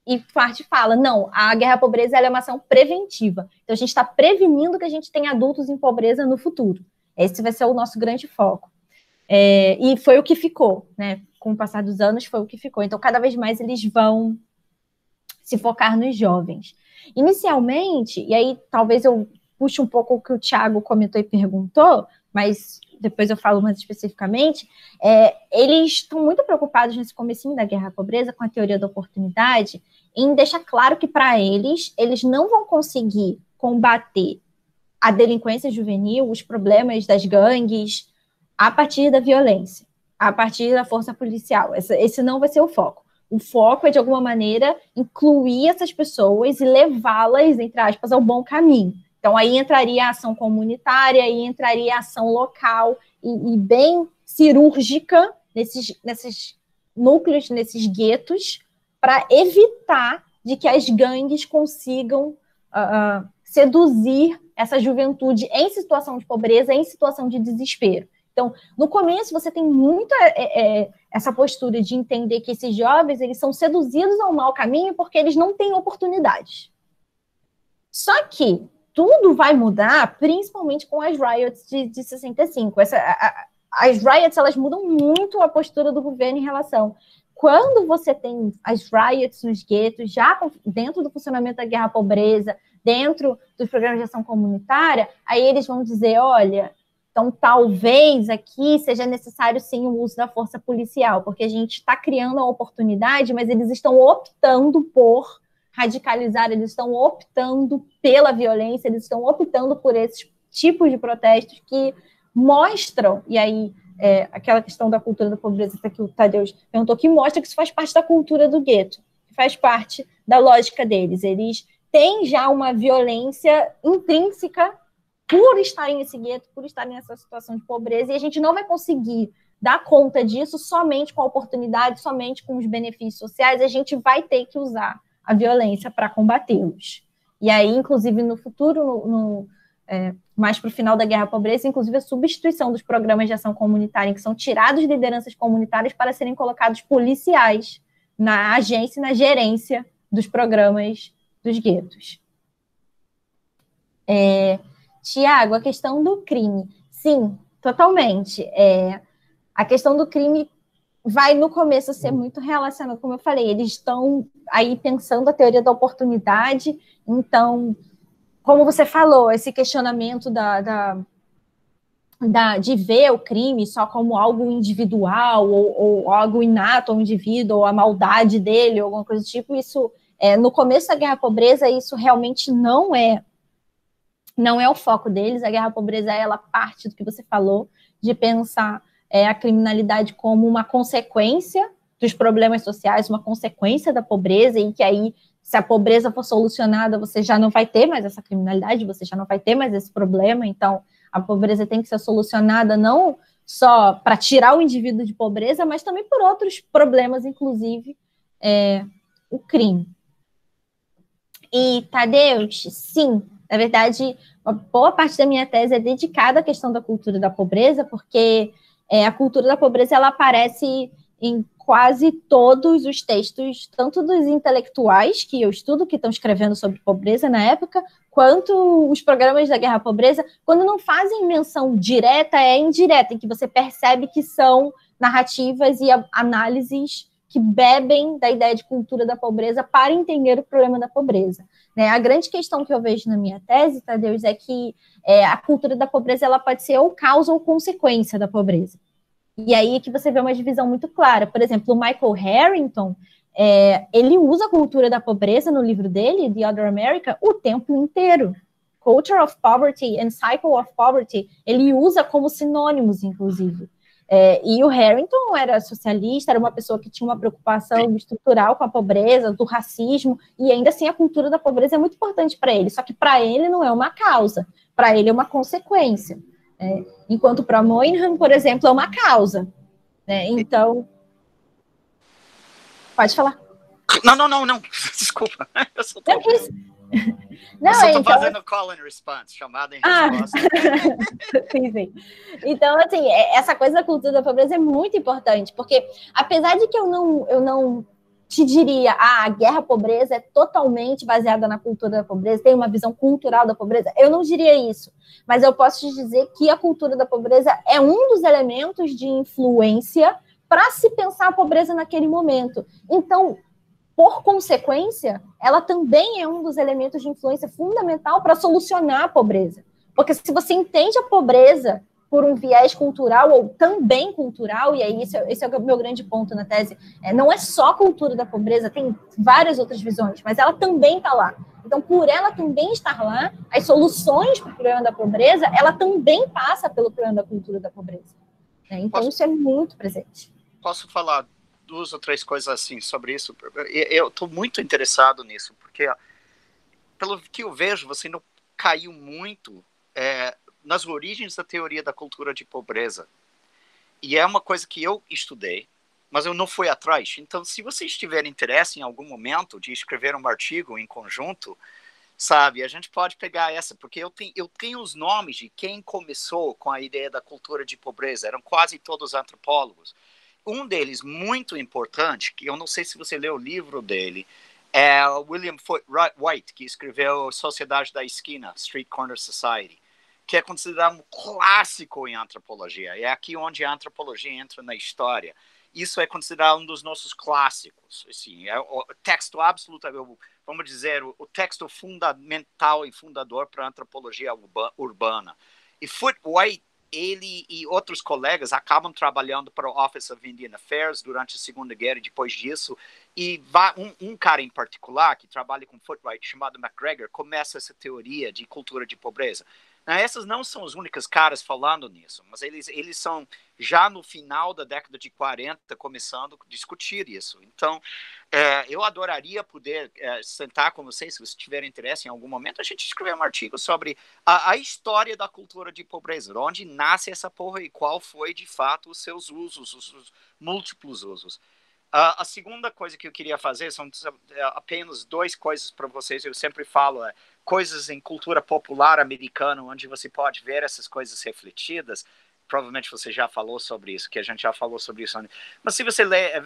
e parte fala, não, a guerra à pobreza ela é uma ação preventiva. Então, a gente está prevenindo que a gente tenha adultos em pobreza no futuro. Esse vai ser o nosso grande foco. E foi o que ficou, né? Com o passar dos anos, foi o que ficou. Então, cada vez mais eles vão se focar nos jovens. Inicialmente, e aí talvez eu puxe um pouco o que o Thiago comentou e perguntou, mas depois eu falo mais especificamente, eles estão muito preocupados nesse comecinho da guerra à pobreza com a teoria da oportunidade, em deixar claro que para eles não vão conseguir combater a delinquência juvenil, os problemas das gangues, a partir da violência, a partir da força policial. Esse não vai ser o foco. O foco é, de alguma maneira, incluir essas pessoas e levá-las, entre aspas, ao bom caminho. Então, aí entraria a ação comunitária, aí entraria a ação local e bem cirúrgica nesses núcleos, nesses guetos, para evitar de que as gangues consigam seduzir essa juventude em situação de pobreza, em situação de desespero. Então, no começo, você tem muito essa postura de entender que esses jovens eles são seduzidos ao mau caminho porque eles não têm oportunidades. Só que tudo vai mudar, principalmente com as riots de 65. As riots, elas mudam muito a postura do governo em relação. Quando você tem as riots nos guetos, já dentro do funcionamento da guerra à pobreza, dentro dos programas de ação comunitária, aí eles vão dizer, olha, então talvez aqui seja necessário sim o uso da força policial, porque a gente está criando a oportunidade, mas eles estão optando por radicalizar, eles estão optando pela violência, eles estão optando por esses tipos de protestos que mostram, e aí aquela questão da cultura da pobreza que o Tadeu perguntou, que mostra que isso faz parte da cultura do gueto, que faz parte da lógica deles. Eles têm já uma violência intrínseca por estarem nesse gueto, por estarem nessa situação de pobreza, e a gente não vai conseguir dar conta disso somente com a oportunidade, somente com os benefícios sociais, a gente vai ter que usar a violência para combatê-los. E aí, inclusive, no futuro, mais para o final da guerra à pobreza, inclusive a substituição dos programas de ação comunitária, que são tirados de lideranças comunitárias para serem colocados policiais na agência e na gerência dos programas dos guetos. Tiago, a questão do crime. Sim, totalmente. A questão do crime vai, no começo, ser muito relacionado, como eu falei, eles estão aí pensando a teoria da oportunidade, então, como você falou, esse questionamento de ver o crime só como algo individual, ou algo inato ao indivíduo, ou a maldade dele, ou alguma coisa do tipo, isso, no começo da guerra à pobreza, isso realmente não é o foco deles. A guerra à pobreza, ela parte do que você falou, de pensar a criminalidade como uma consequência dos problemas sociais, uma consequência da pobreza, e que aí, se a pobreza for solucionada, você já não vai ter mais essa criminalidade, você já não vai ter mais esse problema. Então, a pobreza tem que ser solucionada não só para tirar o indivíduo de pobreza, mas também por outros problemas, inclusive o crime. E, Tadeusz, sim, na verdade, uma boa parte da minha tese é dedicada à questão da cultura da pobreza, porque a cultura da pobreza ela aparece em quase todos os textos, tanto dos intelectuais que eu estudo, que estão escrevendo sobre pobreza na época, quanto os programas da guerra à pobreza, quando não fazem menção direta, é indireta, em que você percebe que são narrativas e análises que bebem da ideia de cultura da pobreza para entender o problema da pobreza. A grande questão que eu vejo na minha tese, Tadeusz, é que a cultura da pobreza ela pode ser ou causa ou consequência da pobreza. E aí que você vê uma divisão muito clara. Por exemplo, o Michael Harrington, ele usa a cultura da pobreza no livro dele, The Other America, o tempo inteiro. Culture of Poverty and Cycle of Poverty, ele usa como sinônimos, inclusive. E o Harrington era socialista, era uma pessoa que tinha uma preocupação estrutural com a pobreza, do racismo, e ainda assim a cultura da pobreza é muito importante para ele, só que para ele não é uma causa, para ele é uma consequência. Enquanto para Moynihan, por exemplo, é uma causa. Então, pode falar. Não. Desculpa. Eu só tô fazendo call and response, chamada em resposta. Sim. Então, assim, essa coisa da cultura da pobreza é muito importante, porque apesar de que eu não te diria, a guerra à pobreza é totalmente baseada na cultura da pobreza, tem uma visão cultural da pobreza, eu não diria isso, mas eu posso te dizer que a cultura da pobreza é um dos elementos de influência para se pensar a pobreza naquele momento. Então, por consequência, ela também é um dos elementos de influência fundamental para solucionar a pobreza. Porque se você entende a pobreza por um viés cultural ou também cultural, e aí esse é o meu grande ponto na tese, não é só a cultura da pobreza, tem várias outras visões, mas ela também está lá. Então, por ela também estar lá, as soluções para o problema da pobreza, ela também passa pelo problema da cultura da pobreza. Né? Então, isso é muito presente. Posso falar 2 ou 3 coisas assim sobre isso? Eu estou muito interessado nisso, porque, pelo que eu vejo, você não caiu muito nas origens da teoria da cultura de pobreza. E é uma coisa que eu estudei, mas eu não fui atrás. Então, se vocês tiverem interesse em algum momento de escrever um artigo em conjunto, sabe, a gente pode pegar essa, porque eu tenho os nomes de quem começou com a ideia da cultura de pobreza, eram quase todos antropólogos. Um deles, muito importante, que eu não sei se você leu o livro dele, é o William Foote White, que escreveu Sociedade da Esquina, Street Corner Society, que é considerado um clássico em antropologia. É aqui onde a antropologia entra na história. Isso é considerado um dos nossos clássicos. Assim, é o texto absoluto, vamos dizer, o texto fundamental e fundador para a antropologia urbana. E Foote White, ele e outros colegas acabam trabalhando para o Office of Indian Affairs durante a Segunda Guerra e depois disso, e um cara em particular que trabalha com Foote White, chamado MacGregor, começa essa teoria de cultura de pobreza. Essas não são os únicos caras falando nisso, mas eles são já no final da década de 40 começando a discutir isso. Então, eu adoraria poder sentar com vocês, se vocês tiverem interesse em algum momento, a gente escrever um artigo sobre a história da cultura de pobreza, onde nasce essa porra e qual foi, de fato, os seus usos, os múltiplos usos. A segunda coisa que eu queria fazer são apenas 2 coisas para vocês. Eu sempre falo coisas em cultura popular americana, onde você pode ver essas coisas refletidas. Provavelmente você já falou sobre isso, que a gente já falou sobre isso. Mas se você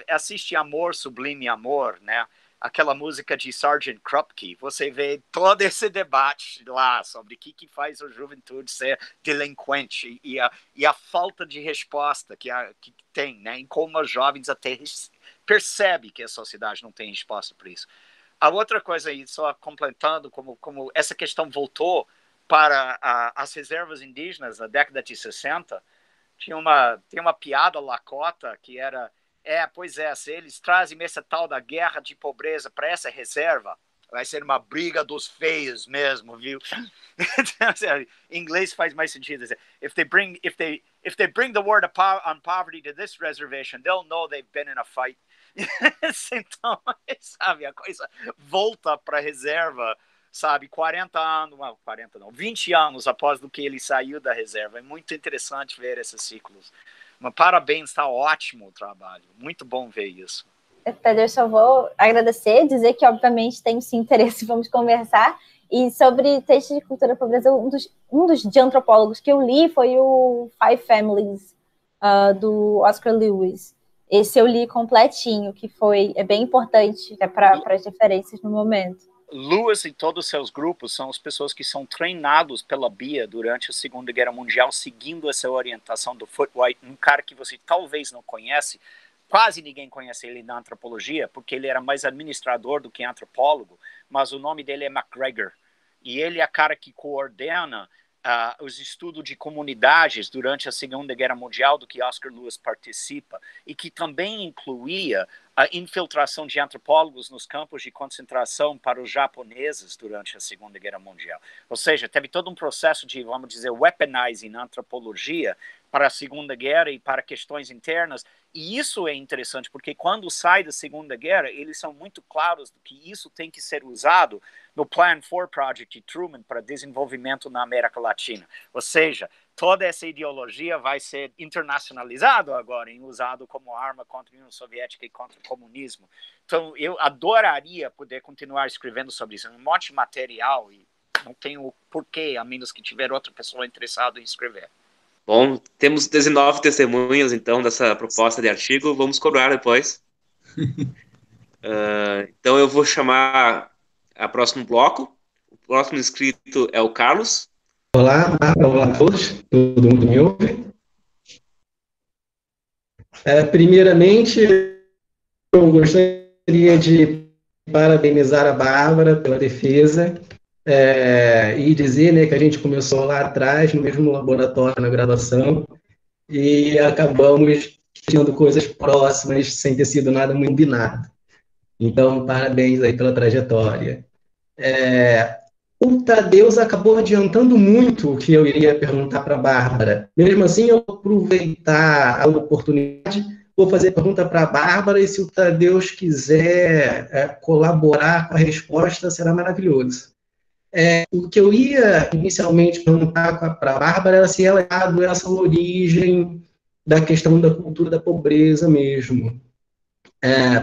assiste Amor, Sublime Amor, né? Aquela música de Sgt. Krupke, você vê todo esse debate lá sobre o que faz a juventude ser delinquente e a falta de resposta que tem, né? Em como os jovens até percebe que a sociedade não tem resposta para isso. A outra coisa aí, só completando, como essa questão voltou para as reservas indígenas na década de 60, tem uma piada lacota que era, se eles trazem essa tal da guerra de pobreza para essa reserva, vai ser uma briga dos feios mesmo, viu? Em inglês faz mais sentido. If they bring the word on poverty to this reservation, they'll know they've been in a fight. Então, sabe, a coisa volta para a reserva, sabe, 20 anos após do que ele saiu da reserva. É muito interessante ver esses ciclos. Mas parabéns, está ótimo o trabalho. Muito bom ver isso. Pedro, eu só vou agradecer, dizer que, obviamente, tenho sim interesse, vamos conversar. E sobre texto de cultura da pobreza, um dos de antropólogos que eu li foi o Five Families, do Oscar Lewis. Esse eu li completinho, que é bem importante para as referências no momento. Lewis e todos os seus grupos são as pessoas que são treinados pela BIA durante a Segunda Guerra Mundial, seguindo essa orientação do Foote White, um cara que você talvez não conhece, quase ninguém conhece ele na antropologia, porque ele era mais administrador do que antropólogo, mas o nome dele é MacGregor, e ele é a cara que coordena os estudos de comunidades durante a Segunda Guerra Mundial, do que Oscar Lewis participa, e que também incluía a infiltração de antropólogos nos campos de concentração para os japoneses durante a Segunda Guerra Mundial. Ou seja, teve todo um processo de, vamos dizer, weaponizing na antropologia para a Segunda Guerra e para questões internas, e isso é interessante, porque quando sai da Segunda Guerra, eles são muito claros de que isso tem que ser usado no Plan 4 Project de Truman para desenvolvimento na América Latina. Ou seja, toda essa ideologia vai ser internacionalizada agora e usado como arma contra a União Soviética e contra o comunismo. Então, eu adoraria poder continuar escrevendo sobre isso. Um monte de material e não tenho porquê, a menos que tiver outra pessoa interessada em escrever. Bom, temos 19 testemunhas, então, dessa proposta de artigo. Vamos cobrar depois. Então, eu vou chamar a próximo bloco. O próximo inscrito é o Carlos. Olá, olá a todos. Todo mundo me ouve? Primeiramente, eu gostaria de parabenizar a Bárbara pela defesa. e dizer, né, que a gente começou lá atrás, no mesmo laboratório na graduação, e acabamos tendo coisas próximas, sem ter sido nada muito combinado. Então, parabéns aí pela trajetória. O Tadeusz acabou adiantando muito o que eu iria perguntar para a Bárbara. Mesmo assim, eu vou aproveitar a oportunidade, vou fazer pergunta para a Bárbara, e se o Tadeusz quiser colaborar com a resposta, será maravilhoso. O que eu ia inicialmente perguntar para a Bárbara era se ela é dado essa origem da questão da cultura da pobreza mesmo,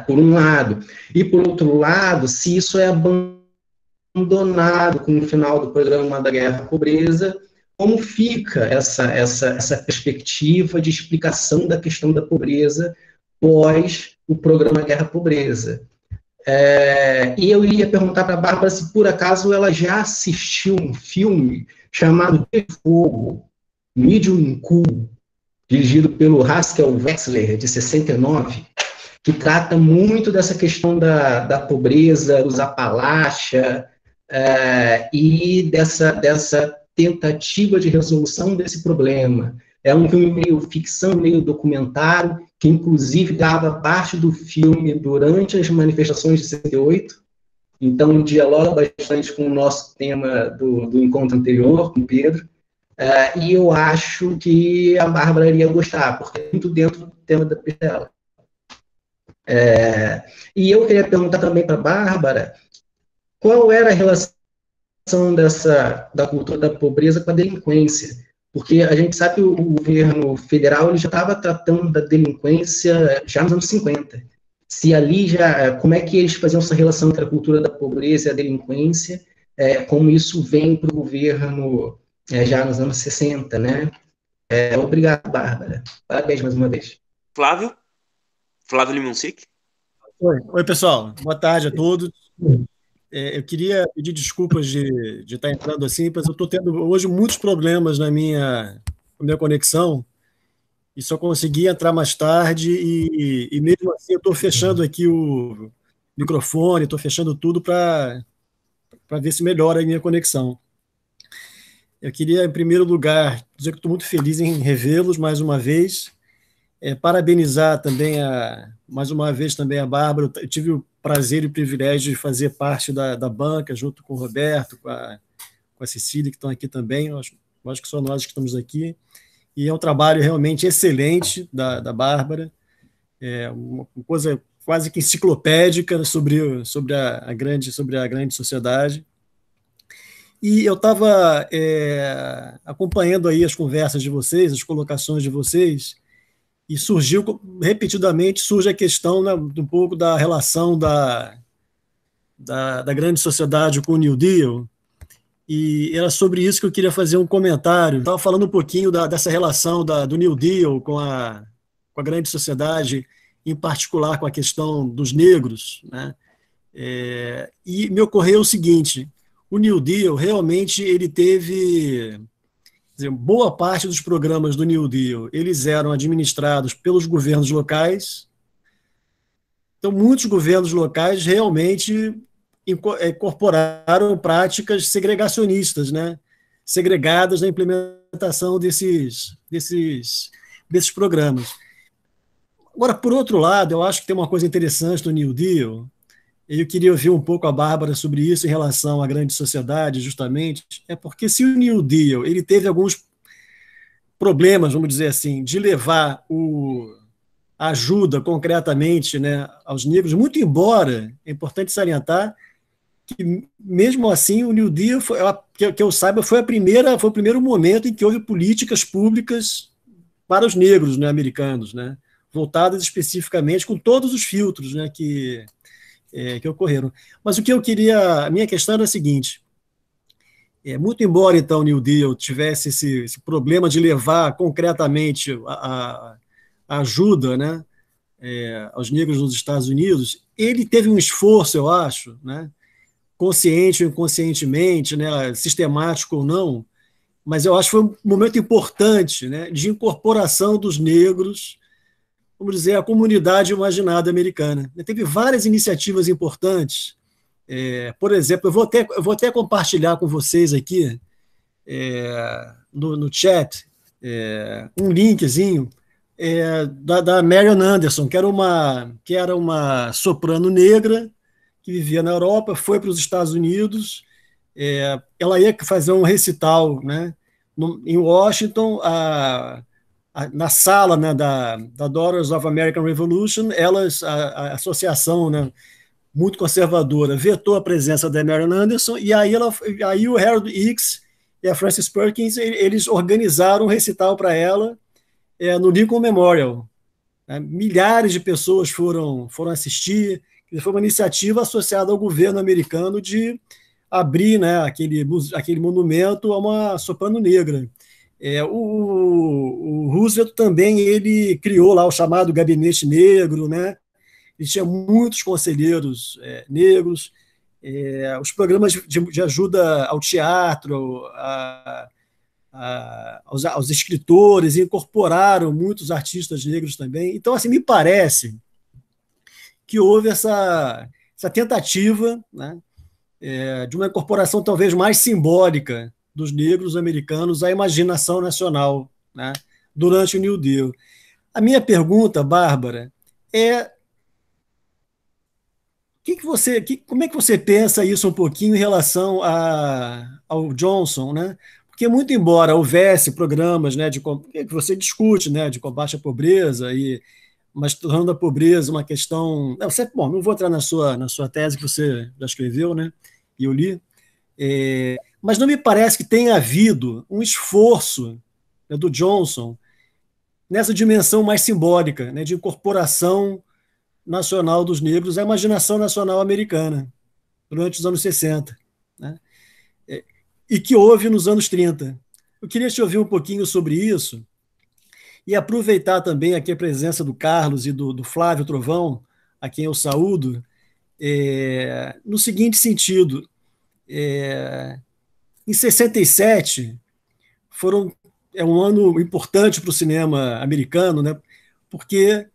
por um lado. E, por outro lado, se isso é abandonado com o final do programa da Guerra à Pobreza, como fica essa perspectiva de explicação da questão da pobreza pós o programa Guerra à Pobreza. E eu ia perguntar para a Bárbara se, por acaso, ela já assistiu um filme chamado De Fogo, Medium Cool, dirigido pelo Haskell Wexler, de 69, que trata muito dessa questão da pobreza, dos Apalaches, e dessa tentativa de resolução desse problema. É um filme meio ficção, meio documentário, que inclusive dava parte do filme durante as manifestações de 68, então dialoga bastante com o nosso tema do encontro anterior, com o Pedro, e eu acho que a Bárbara iria gostar, porque é muito dentro do tema da dela. E eu queria perguntar também para a Bárbara qual era a relação da cultura da pobreza com a delinquência, porque a gente sabe que o governo federal ele já estava tratando da delinquência já nos anos 50. Se ali como é que eles faziam essa relação entre a cultura da pobreza e a delinquência, como isso vem para o governo já nos anos 60, né? Obrigado, Bárbara. Parabéns mais uma vez. Flávio Limonsic. Oi, pessoal. Boa tarde a todos. Eu queria pedir desculpas de estar entrando assim, mas eu estou tendo hoje muitos problemas na minha conexão e só consegui entrar mais tarde e mesmo assim eu estou fechando aqui o microfone, estou fechando tudo para ver se melhora a minha conexão. Eu queria, em primeiro lugar, dizer que estou muito feliz em revê-los mais uma vez, parabenizar também mais uma vez também a Bárbara. Eu tive o prazer e o privilégio de fazer parte da banca, junto com o Roberto, com a Cecília, que estão aqui também. Eu acho que só nós que estamos aqui. E é um trabalho realmente excelente da Bárbara, uma coisa quase que enciclopédica sobre a grande sociedade. E eu estava acompanhando aí as conversas de vocês, as colocações de vocês, e repetidamente surge a questão, né, um pouco da relação da grande sociedade com o New Deal, e era sobre isso que eu queria fazer um comentário. Estava falando um pouquinho dessa relação do New Deal com a grande sociedade, em particular com a questão dos negros, né? E me ocorreu o seguinte: o New Deal realmente ele teve... boa parte dos programas do New Deal, eles eram administrados pelos governos locais. Então, muitos governos locais realmente incorporaram práticas segregacionistas, né? Segregadas na implementação desses programas. Agora, por outro lado, eu acho que tem uma coisa interessante do New Deal, e eu queria ouvir um pouco a Bárbara sobre isso em relação à grande sociedade, justamente, porque se o New Deal ele teve alguns problemas, vamos dizer assim, de levar a ajuda concretamente, né, aos negros, muito embora, é importante salientar, que mesmo assim o New Deal, que eu saiba, foi o primeiro momento em que houve políticas públicas para os negros, né, americanos, né, voltadas especificamente com todos os filtros, né, que ocorreram. Mas a minha questão era a seguinte: muito embora então o New Deal tivesse esse problema de levar concretamente a ajuda, né, aos negros nos Estados Unidos, ele teve um esforço, eu acho, né, consciente ou inconscientemente, né, sistemático ou não, mas eu acho que foi um momento importante, né, de incorporação dos negros, vamos dizer, à comunidade imaginada americana. Teve várias iniciativas importantes Por exemplo, eu vou até compartilhar com vocês aqui no chat um linkzinho da Marian Anderson, que era uma soprano negra que vivia na Europa, foi para os Estados Unidos. Ela ia fazer um recital, né, em Washington, na sala, né, da Daughters of American Revolution. A associação, né, muito conservadora, vetou a presença da Marian Anderson, e aí o Harold Ickes e a Frances Perkins, eles organizaram um recital para ela no Lincoln Memorial. Milhares de pessoas foram assistir. Foi uma iniciativa associada ao governo americano de abrir, né, aquele monumento a uma soprano negra. O Roosevelt também, ele criou lá o chamado Gabinete Negro, né? Ele tinha muitos conselheiros negros, os programas de ajuda ao teatro, aos escritores, incorporaram muitos artistas negros também. Então, assim, me parece que houve essa tentativa, né, de uma incorporação talvez mais simbólica dos negros americanos à imaginação nacional, né, durante o New Deal. A minha pergunta, Bárbara, como é que você pensa isso um pouquinho em relação ao Johnson, né? Porque, muito embora houvesse programas, né, que você discute, né, de combate à pobreza, mas tornando a pobreza uma questão... Não vou entrar na sua tese que você já escreveu, né, e eu li, mas não me parece que tenha havido um esforço, né, do Johnson nessa dimensão mais simbólica, né, de incorporação nacional dos negros à imaginação nacional americana durante os anos 60, né? E que houve nos anos 30. Eu queria te ouvir um pouquinho sobre isso e aproveitar também aqui a presença do Carlos e do Flávio Trovão, a quem eu saúdo, no seguinte sentido: em 67 um ano importante para o cinema americano, né, porque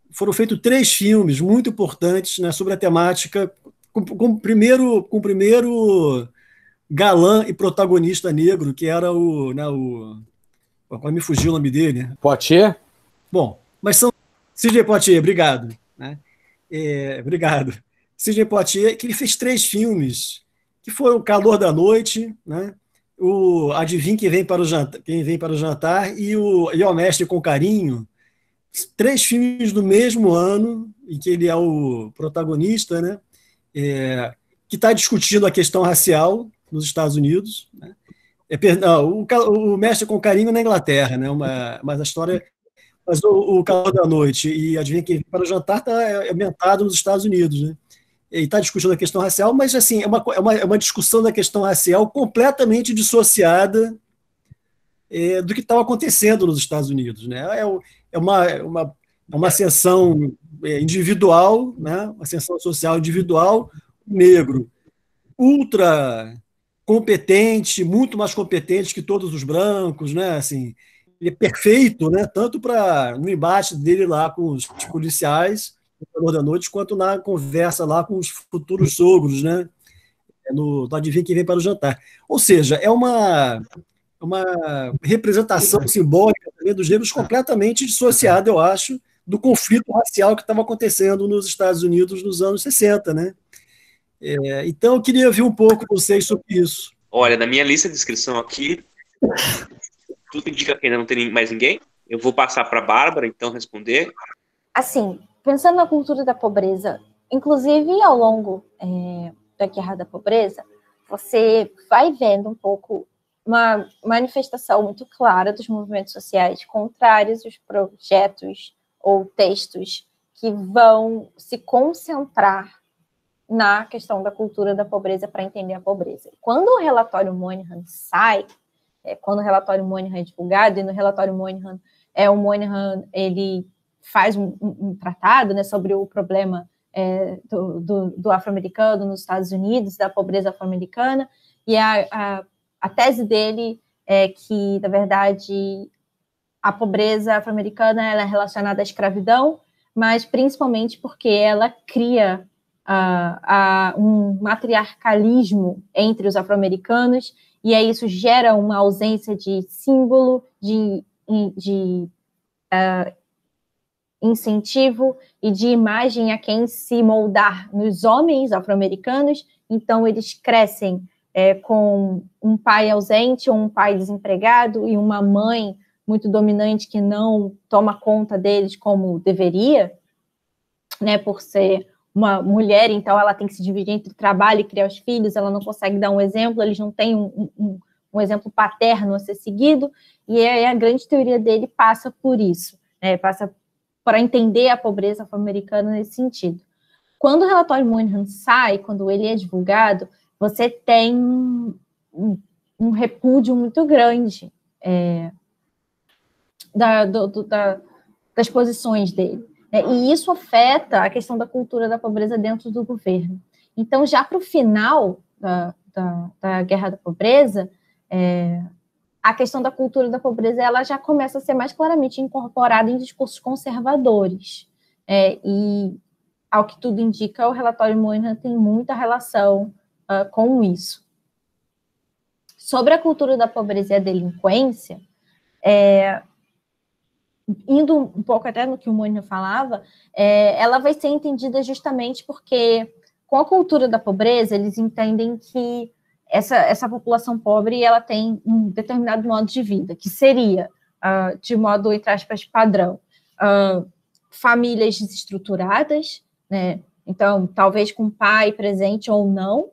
foram feitos 3 filmes muito importantes, né, sobre a temática, com o primeiro galã e protagonista negro, que era agora me fugiu o nome dele. Poitier? Bom, mas são... Sidney Poitier, obrigado. Né? Obrigado. Sidney Poitier, que ele fez 3 filmes, que foram O Calor da Noite, né? O Adivinha Quem Vem para o Jantar e o Mestre com Carinho. 3 filmes do mesmo ano, em que ele é o protagonista, né? Que está discutindo a questão racial nos Estados Unidos, né? O Mestre com Carinho na Inglaterra, né? Mas a história... Mas o Calor da Noite e Adivinha Quem Vem para o Jantar está ambientado nos Estados Unidos, né? E está discutindo a questão racial, mas assim, é uma discussão da questão racial completamente dissociada do que estava acontecendo nos Estados Unidos, né? É uma ascensão individual, né? Uma ascensão social individual, negro, ultra competente, muito mais competente que todos os brancos, né? Assim, ele é perfeito, né? Tanto no embate dele lá com os policiais no Calor da Noite, quanto na conversa lá com os futuros sogros, né? No Adivinha Quem Vem para o Jantar. Ou seja, é uma representação simbólica também dos negros completamente dissociada, eu acho, do conflito racial que estava acontecendo nos Estados Unidos nos anos 60, né? Então, eu queria ouvir um pouco vocês sobre isso. Olha, na minha lista de inscrição aqui, tudo indica que ainda não tem mais ninguém. Eu vou passar para a Bárbara, então, responder. Assim, pensando na cultura da pobreza, inclusive ao longo da Guerra da Pobreza, você vai vendo um pouco uma manifestação muito clara dos movimentos sociais contrários aos projetos ou textos que vão se concentrar na questão da cultura da pobreza para entender a pobreza. Quando o relatório Moynihan sai, quando o relatório Moynihan é divulgado, e no relatório Moynihan, o Moynihan ele faz um tratado, né, sobre o problema do afro-americano nos Estados Unidos, da pobreza afro-americana, e a tese dele é que, na verdade, a pobreza afro-americana ela é relacionada à escravidão, mas principalmente porque ela cria um matriarcalismo entre os afro-americanos, e aí isso gera uma ausência de símbolo, de incentivo e de imagem a quem se moldar nos homens afro-americanos. Então eles crescem com um pai ausente ou um pai desempregado e uma mãe muito dominante que não toma conta deles como deveria, né, por ser uma mulher, então ela tem que se dividir entre trabalho e criar os filhos, ela não consegue dar um exemplo, eles não têm um exemplo paterno a ser seguido, e aí a grande teoria dele passa por isso, né, passa para entender a pobreza afro-americana nesse sentido. Quando o relatório Moynihan sai, quando ele é divulgado, você tem um repúdio muito grande das posições dele. E isso afeta a questão da cultura da pobreza dentro do governo. Então, já para o final da Guerra da Pobreza, a questão da cultura da pobreza ela já começa a ser mais claramente incorporada em discursos conservadores. E, ao que tudo indica, o relatório Moynihan tem muita relação com isso. Sobre a cultura da pobreza e a delinquência, indo um pouco até no que o Moynihan falava, ela vai ser entendida justamente porque, com a cultura da pobreza, eles entendem que essa população pobre ela tem um determinado modo de vida, que seria, de modo, entre aspas, padrão, famílias desestruturadas, né? Então, talvez com pai presente ou não,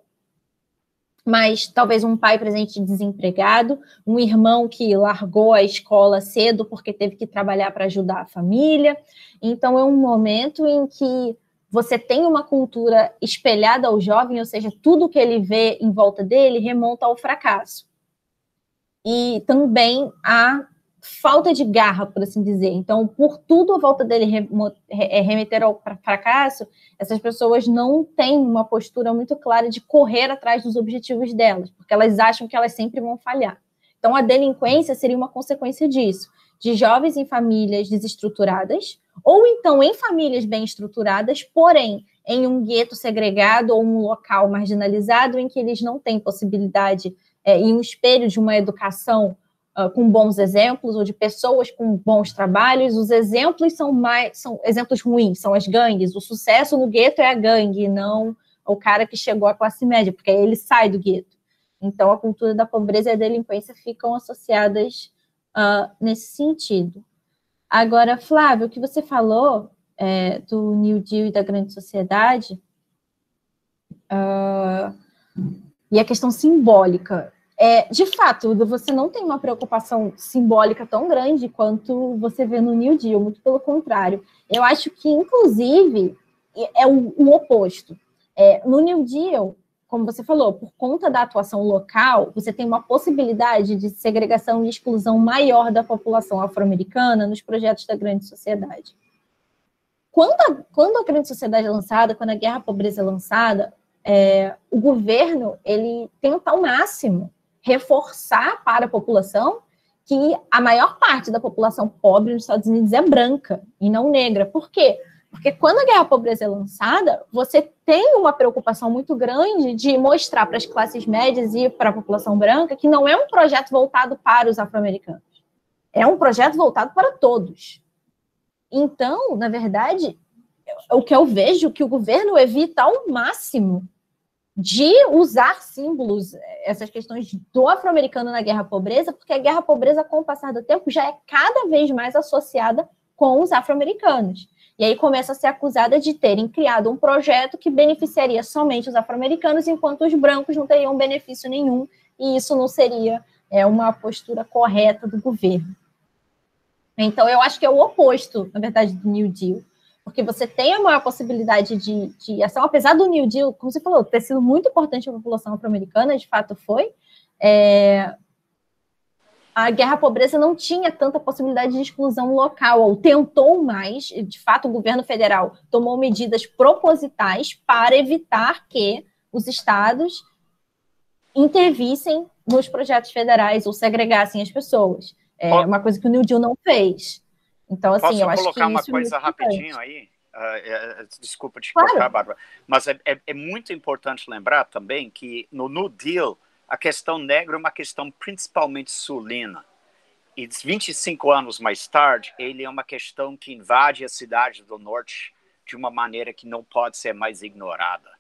mas talvez um pai presente desempregado, um irmão que largou a escola cedo porque teve que trabalhar para ajudar a família. Então, é um momento em que você tem uma cultura espelhada ao jovem, ou seja, tudo que ele vê em volta dele remonta ao fracasso. E também a falta de garra, por assim dizer. Então, por tudo à volta dele remeter ao fracasso, essas pessoas não têm uma postura muito clara de correr atrás dos objetivos delas, porque elas acham que elas sempre vão falhar. Então, a delinquência seria uma consequência disso, de jovens em famílias desestruturadas, ou então em famílias bem estruturadas, porém em um gueto segregado ou um local marginalizado em que eles não têm possibilidade e um espelho de uma educação com bons exemplos, ou de pessoas com bons trabalhos. Os exemplos são exemplos ruins, são as gangues. O sucesso no gueto é a gangue, não o cara que chegou à classe média, porque aí ele sai do gueto. Então, a cultura da pobreza e a delinquência ficam associadas nesse sentido. Agora, Flávio, o que você falou do New Deal e da grande sociedade, e a questão simbólica, de fato, você não tem uma preocupação simbólica tão grande quanto você vê no New Deal, muito pelo contrário. Eu acho que, inclusive, é o oposto. No New Deal, como você falou, por conta da atuação local, você tem uma possibilidade de segregação e exclusão maior da população afro-americana nos projetos da grande sociedade. Quando a grande sociedade é lançada, quando a guerra à pobreza é lançada, o governo ele tenta ao máximo reforçar para a população que a maior parte da população pobre nos Estados Unidos é branca e não negra. Por quê? Porque quando a guerra à pobreza é lançada, você tem uma preocupação muito grande de mostrar para as classes médias e para a população branca que não é um projeto voltado para os afro-americanos. É um projeto voltado para todos. Então, na verdade, o que eu vejo é que o governo evita ao máximo de usar símbolos, essas questões do afro-americano na guerra à pobreza, porque a guerra à pobreza, com o passar do tempo, já é cada vez mais associada com os afro-americanos. E aí começa a ser acusada de terem criado um projeto que beneficiaria somente os afro-americanos, enquanto os brancos não teriam benefício nenhum, e isso não seria uma postura correta do governo. Então, eu acho que é o oposto, na verdade, do New Deal, porque você tem a maior possibilidade de ação, apesar do New Deal, como você falou, ter sido muito importante para a população afro-americana, de fato foi, a guerra à pobreza não tinha tanta possibilidade de exclusão local, ou tentou mais, de fato o governo federal tomou medidas propositais para evitar que os estados intervissem nos projetos federais ou segregassem as pessoas. Uma coisa que o New Deal não fez. Então, assim, Posso eu acho que colocar uma isso coisa é muito rapidinho importante. aí? Desculpa te Claro. cortar, Bárbara, mas é muito importante lembrar também que no New Deal a questão negra é uma questão principalmente sulina. E 25 anos mais tarde, ele é uma questão que invade a cidade do norte de uma maneira que não pode ser mais ignorada.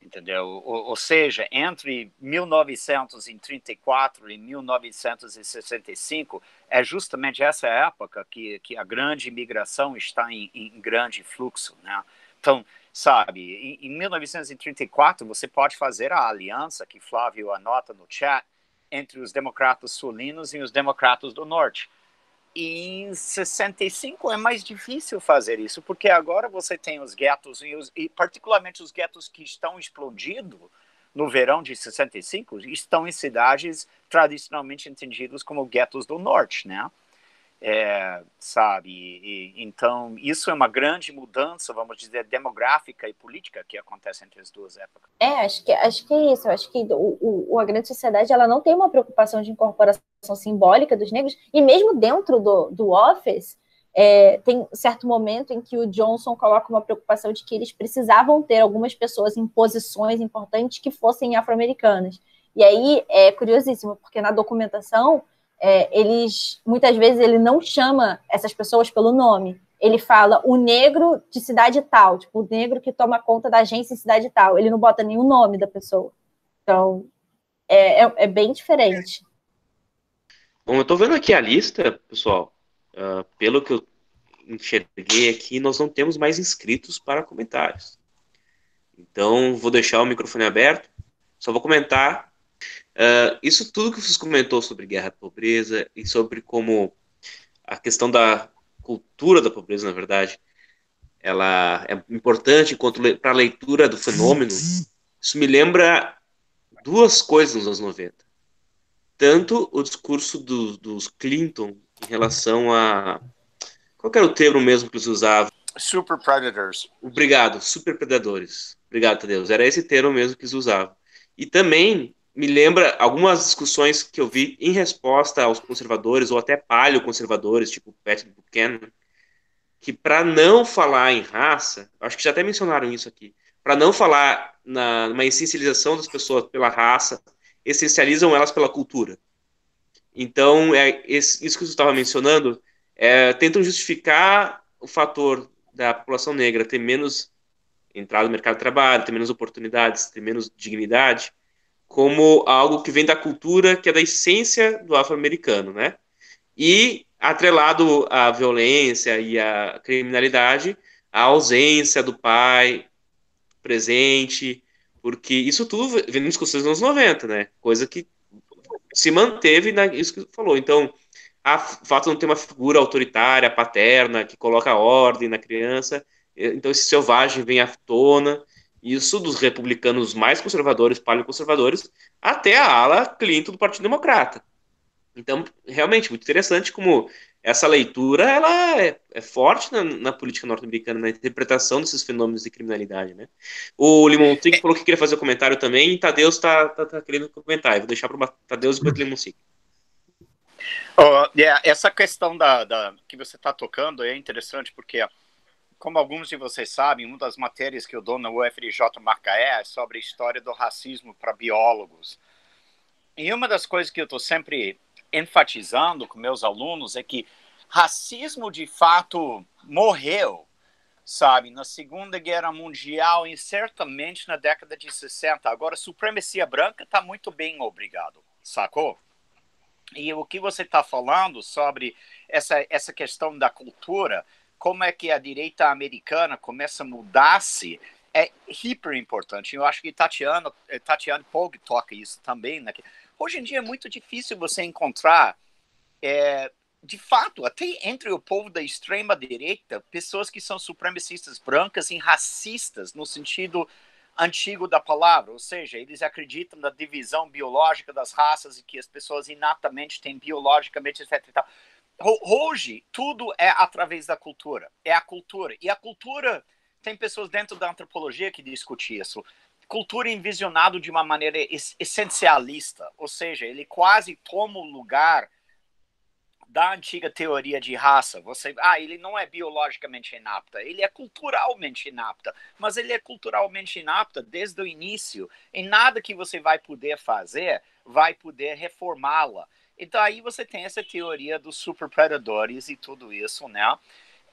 Entendeu? Ou seja, entre 1934 e 1965, é justamente essa época que a grande imigração está em grande fluxo, né? Então, sabe, em 1934, você pode fazer a aliança que Flávio anota no chat entre os democratas sulinos e os democratas do norte. E em 65 é mais difícil fazer isso, porque agora você tem os guetos, e particularmente os guetos que estão explodindo no verão de 65, estão em cidades tradicionalmente entendidas como guetos do norte, né? Sabe? Então, isso é uma grande mudança, vamos dizer, demográfica e política que acontece entre as duas épocas. Acho que é isso. Eu acho que a grande sociedade ela não tem uma preocupação de incorporação simbólica dos negros, e mesmo dentro do Office, tem certo momento em que o Johnson coloca uma preocupação de que eles precisavam ter algumas pessoas em posições importantes que afro-americanas. E aí é curiosíssimo, porque na documentação, muitas vezes ele não chama essas pessoas pelo nome. Ele fala o negro de cidade tal, tipo, o negro que toma conta da agência em cidade tal. Ele não bota nenhum nome da pessoa. Então, é bem diferente. Bom, eu estou vendo aqui a lista, pessoal. Pelo que eu enxerguei aqui, nós não temos mais inscritos para comentários. Então, vou deixar o microfone aberto. Só vou comentar. Isso tudo que vocês comentou sobre guerra e pobreza e sobre como a questão da cultura da pobreza, na verdade, ela é importante para a leitura do fenômeno. Isso me lembra duas coisas nos anos 90. Tanto o discurso dos Clinton em relação a... Qual que era o termo mesmo que eles usavam? Super predators. Obrigado, super predadores. Obrigado, Tadeu. Era esse termo mesmo que eles usavam. E também me lembra algumas discussões que eu vi em resposta aos conservadores, ou até paleoconservadores, tipo Pat Buchanan, que para não falar em raça, acho que já até mencionaram isso aqui, para não falar numa essencialização das pessoas pela raça, essencializam elas pela cultura. Então, isso que você estava mencionando, tentam justificar o fator da população negra ter menos entrada no mercado de trabalho, ter menos oportunidades, ter menos dignidade, como algo que vem da cultura, que é da essência do afro-americano, né? E atrelado à violência e à criminalidade, a ausência do pai presente, porque isso tudo vem nas discussões dos anos 90, né? Coisa que se manteve isso que você falou. Então, o fato de não ter uma figura autoritária, paterna, que coloca ordem na criança, então esse selvagem vem à tona, isso dos republicanos mais conservadores, paleoconservadores, até a ala Clinton do Partido Democrata. Então, realmente, muito interessante como essa leitura ela é forte na política norte-americana, na interpretação desses fenômenos de criminalidade, né? O Limonsic falou que queria fazer um comentário também, e Tadeusz está querendo comentar. Eu vou deixar para o Tadeusz e depois o Limonsic. Essa questão que você está tocando é interessante porque, como alguns de vocês sabem, uma das matérias que eu dou na UFRJ Macaé é sobre a história do racismo para biólogos. E uma das coisas que eu estou sempre enfatizando com meus alunos é que racismo de fato morreu, sabe, na Segunda Guerra Mundial e certamente na década de 60. Agora, supremacia branca está muito bem, obrigado, sacou? E o que você está falando sobre essa questão da cultura, como é que a direita americana começa a mudar-se, é hiper importante. Eu acho que Tatiana Pog toca isso também, né? Hoje em dia é muito difícil você encontrar, de fato, até entre o povo da extrema-direita, pessoas que são supremacistas brancas e racistas, no sentido antigo da palavra, ou seja, eles acreditam na divisão biológica das raças e que as pessoas inatamente têm biologicamente, etc. E tal. Hoje, tudo é através da cultura, é a cultura. E a cultura, tem pessoas dentro da antropologia que discutem isso. Cultura envisionado de uma maneira essencialista, ou seja, ele quase toma o lugar da antiga teoria de raça. Ele não é biologicamente inapta, ele é culturalmente inapta, mas ele é culturalmente inapta desde o início, e nada que você vai poder fazer vai poder reformá-la. Então aí você tem essa teoria dos superpredadores e tudo isso, né?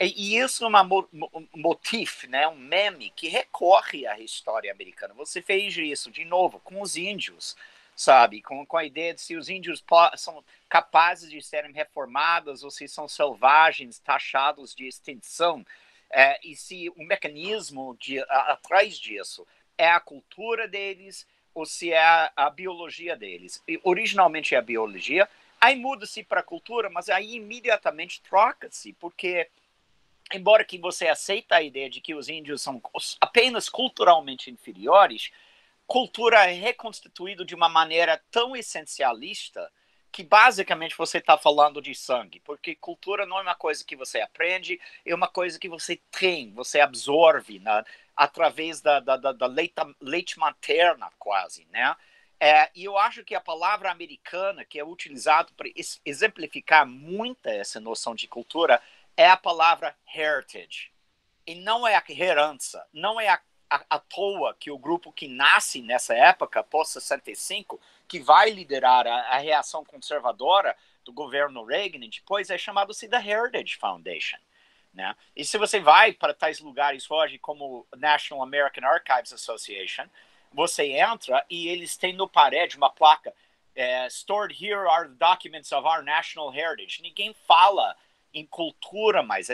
E isso é um motif, né? Um meme que recorre à história americana. Você fez isso de novo com os índios, sabe? Com a ideia de se os índios são capazes de serem reformados ou se são selvagens, taxados de extinção, e se o mecanismo atrás disso é a cultura deles ou se é a biologia deles. E, originalmente é a biologia, aí muda-se para a cultura, mas aí imediatamente troca-se, porque embora que você aceita a ideia de que os índios são apenas culturalmente inferiores, cultura é reconstituída de uma maneira tão essencialista que basicamente você está falando de sangue, porque cultura não é uma coisa que você aprende, é uma coisa que você tem, você absorve através da leite materna quase, né? E eu acho que a palavra americana que é utilizada para exemplificar muito essa noção de cultura é a palavra heritage, e não é a herança, não é à toa que o grupo que nasce nessa época, pós-65, que vai liderar a reação conservadora do governo Reagan, e depois é chamado-se da Heritage Foundation, né? E se você vai para tais lugares hoje, como National American Archives Association, você entra e eles têm no parede uma placa, stored here are the documents of our national heritage. Ninguém fala em cultura mais,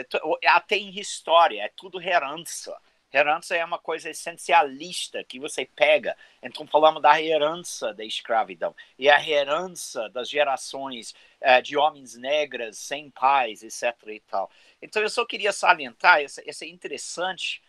até em história, é tudo herança. Herança é uma coisa essencialista que você pega. Então, falamos da herança da escravidão e a herança das gerações de homens negros sem pais, etc. e tal. Então, eu só queria salientar essa interessante,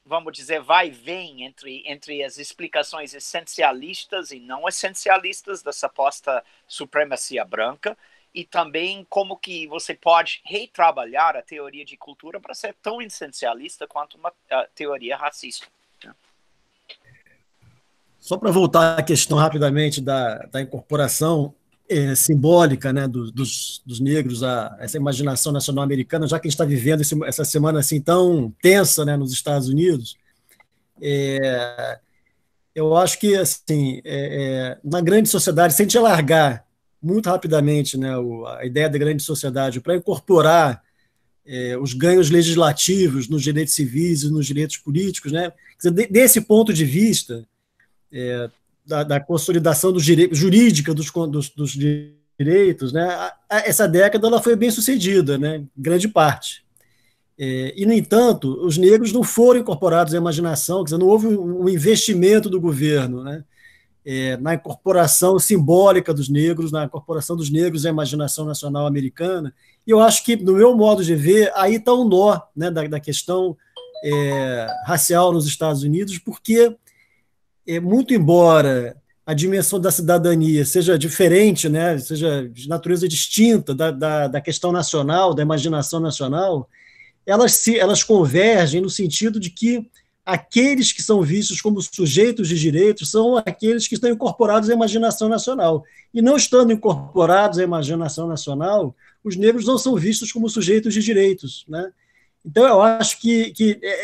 vamos dizer, vai e vem entre as explicações essencialistas e não essencialistas dessa suposta supremacia branca, e também como que você pode retrabalhar a teoria de cultura para ser tão essencialista quanto uma teoria racista. Só para voltar à questão rapidamente da incorporação simbólica, né, dos negros a essa imaginação nacional americana, já que a gente está vivendo essa semana assim tão tensa, né, nos Estados Unidos, eu acho que assim, na grande sociedade, se a gente alargar muito rapidamente, né, a ideia da grande sociedade para incorporar os ganhos legislativos nos direitos civis e nos direitos políticos, né? Quer dizer, desse ponto de vista da consolidação jurídica dos direitos, né, essa década ela foi bem sucedida, né, em grande parte. E, no entanto, os negros não foram incorporados à imaginação, quer dizer, não houve um investimento do governo, né, na incorporação simbólica dos negros, na incorporação dos negros à imaginação nacional americana. E eu acho que, no meu modo de ver, aí está um nó, né, da questão racial nos Estados Unidos, porque, muito embora a dimensão da cidadania seja diferente, né, seja de natureza distinta da questão nacional, da imaginação nacional, elas convergem no sentido de que aqueles que são vistos como sujeitos de direitos são aqueles que estão incorporados à imaginação nacional. E não estando incorporados à imaginação nacional, os negros não são vistos como sujeitos de direitos, né? Então, eu acho que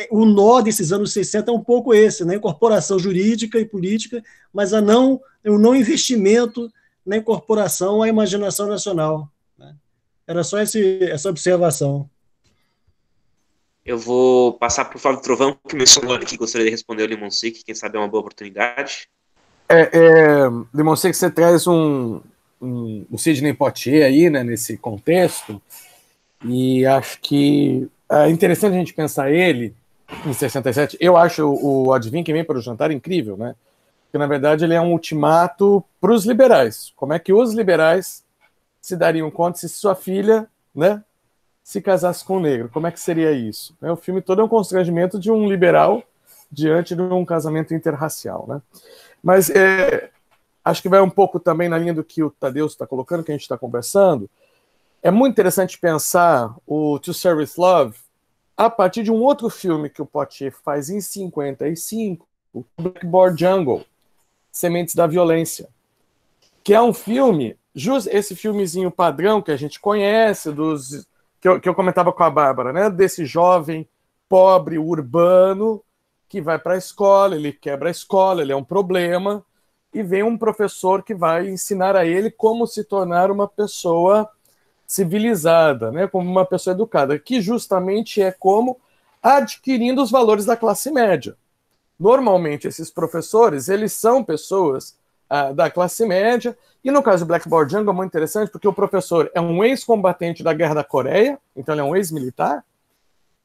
o nó desses anos 60 é um pouco esse, né? Incorporação jurídica e política, mas o não investimento na incorporação à imaginação nacional, né? Era só essa observação. Eu vou passar para o Flávio Trovão, que mencionou aqui, gostaria de responder o Limon Sick, quem sabe é uma boa oportunidade. Limon Sick, você traz o Sidney Poitier aí, né, nesse contexto, e acho que é interessante a gente pensar ele em 67. Eu acho o Adivinha Quem Vem para o Jantar incrível, né? Porque, na verdade, ele é um ultimato para os liberais. Como é que os liberais se dariam conta se sua filha, né, se casasse com um negro? Como é que seria isso? O filme todo é um constrangimento de um liberal diante de um casamento interracial, né? Mas acho que vai um pouco também na linha do que o Tadeu está colocando, que a gente está conversando. É muito interessante pensar o To Service Love a partir de um outro filme que o Poitier faz em 55, o Blackboard Jungle, Sementes da Violência, que é um filme esse filmezinho padrão que a gente conhece, que eu comentava com a Bárbara, né? Desse jovem pobre urbano que vai para a escola, ele quebra a escola, ele é um problema, e vem um professor que vai ensinar a ele como se tornar uma pessoa civilizada, né? Como uma pessoa educada, que justamente é como adquirindo os valores da classe média. Normalmente, esses professores, eles são pessoas da classe média, e no caso do Blackboard Jungle é muito interessante, porque o professor é um ex-combatente da Guerra da Coreia, então ele é um ex-militar,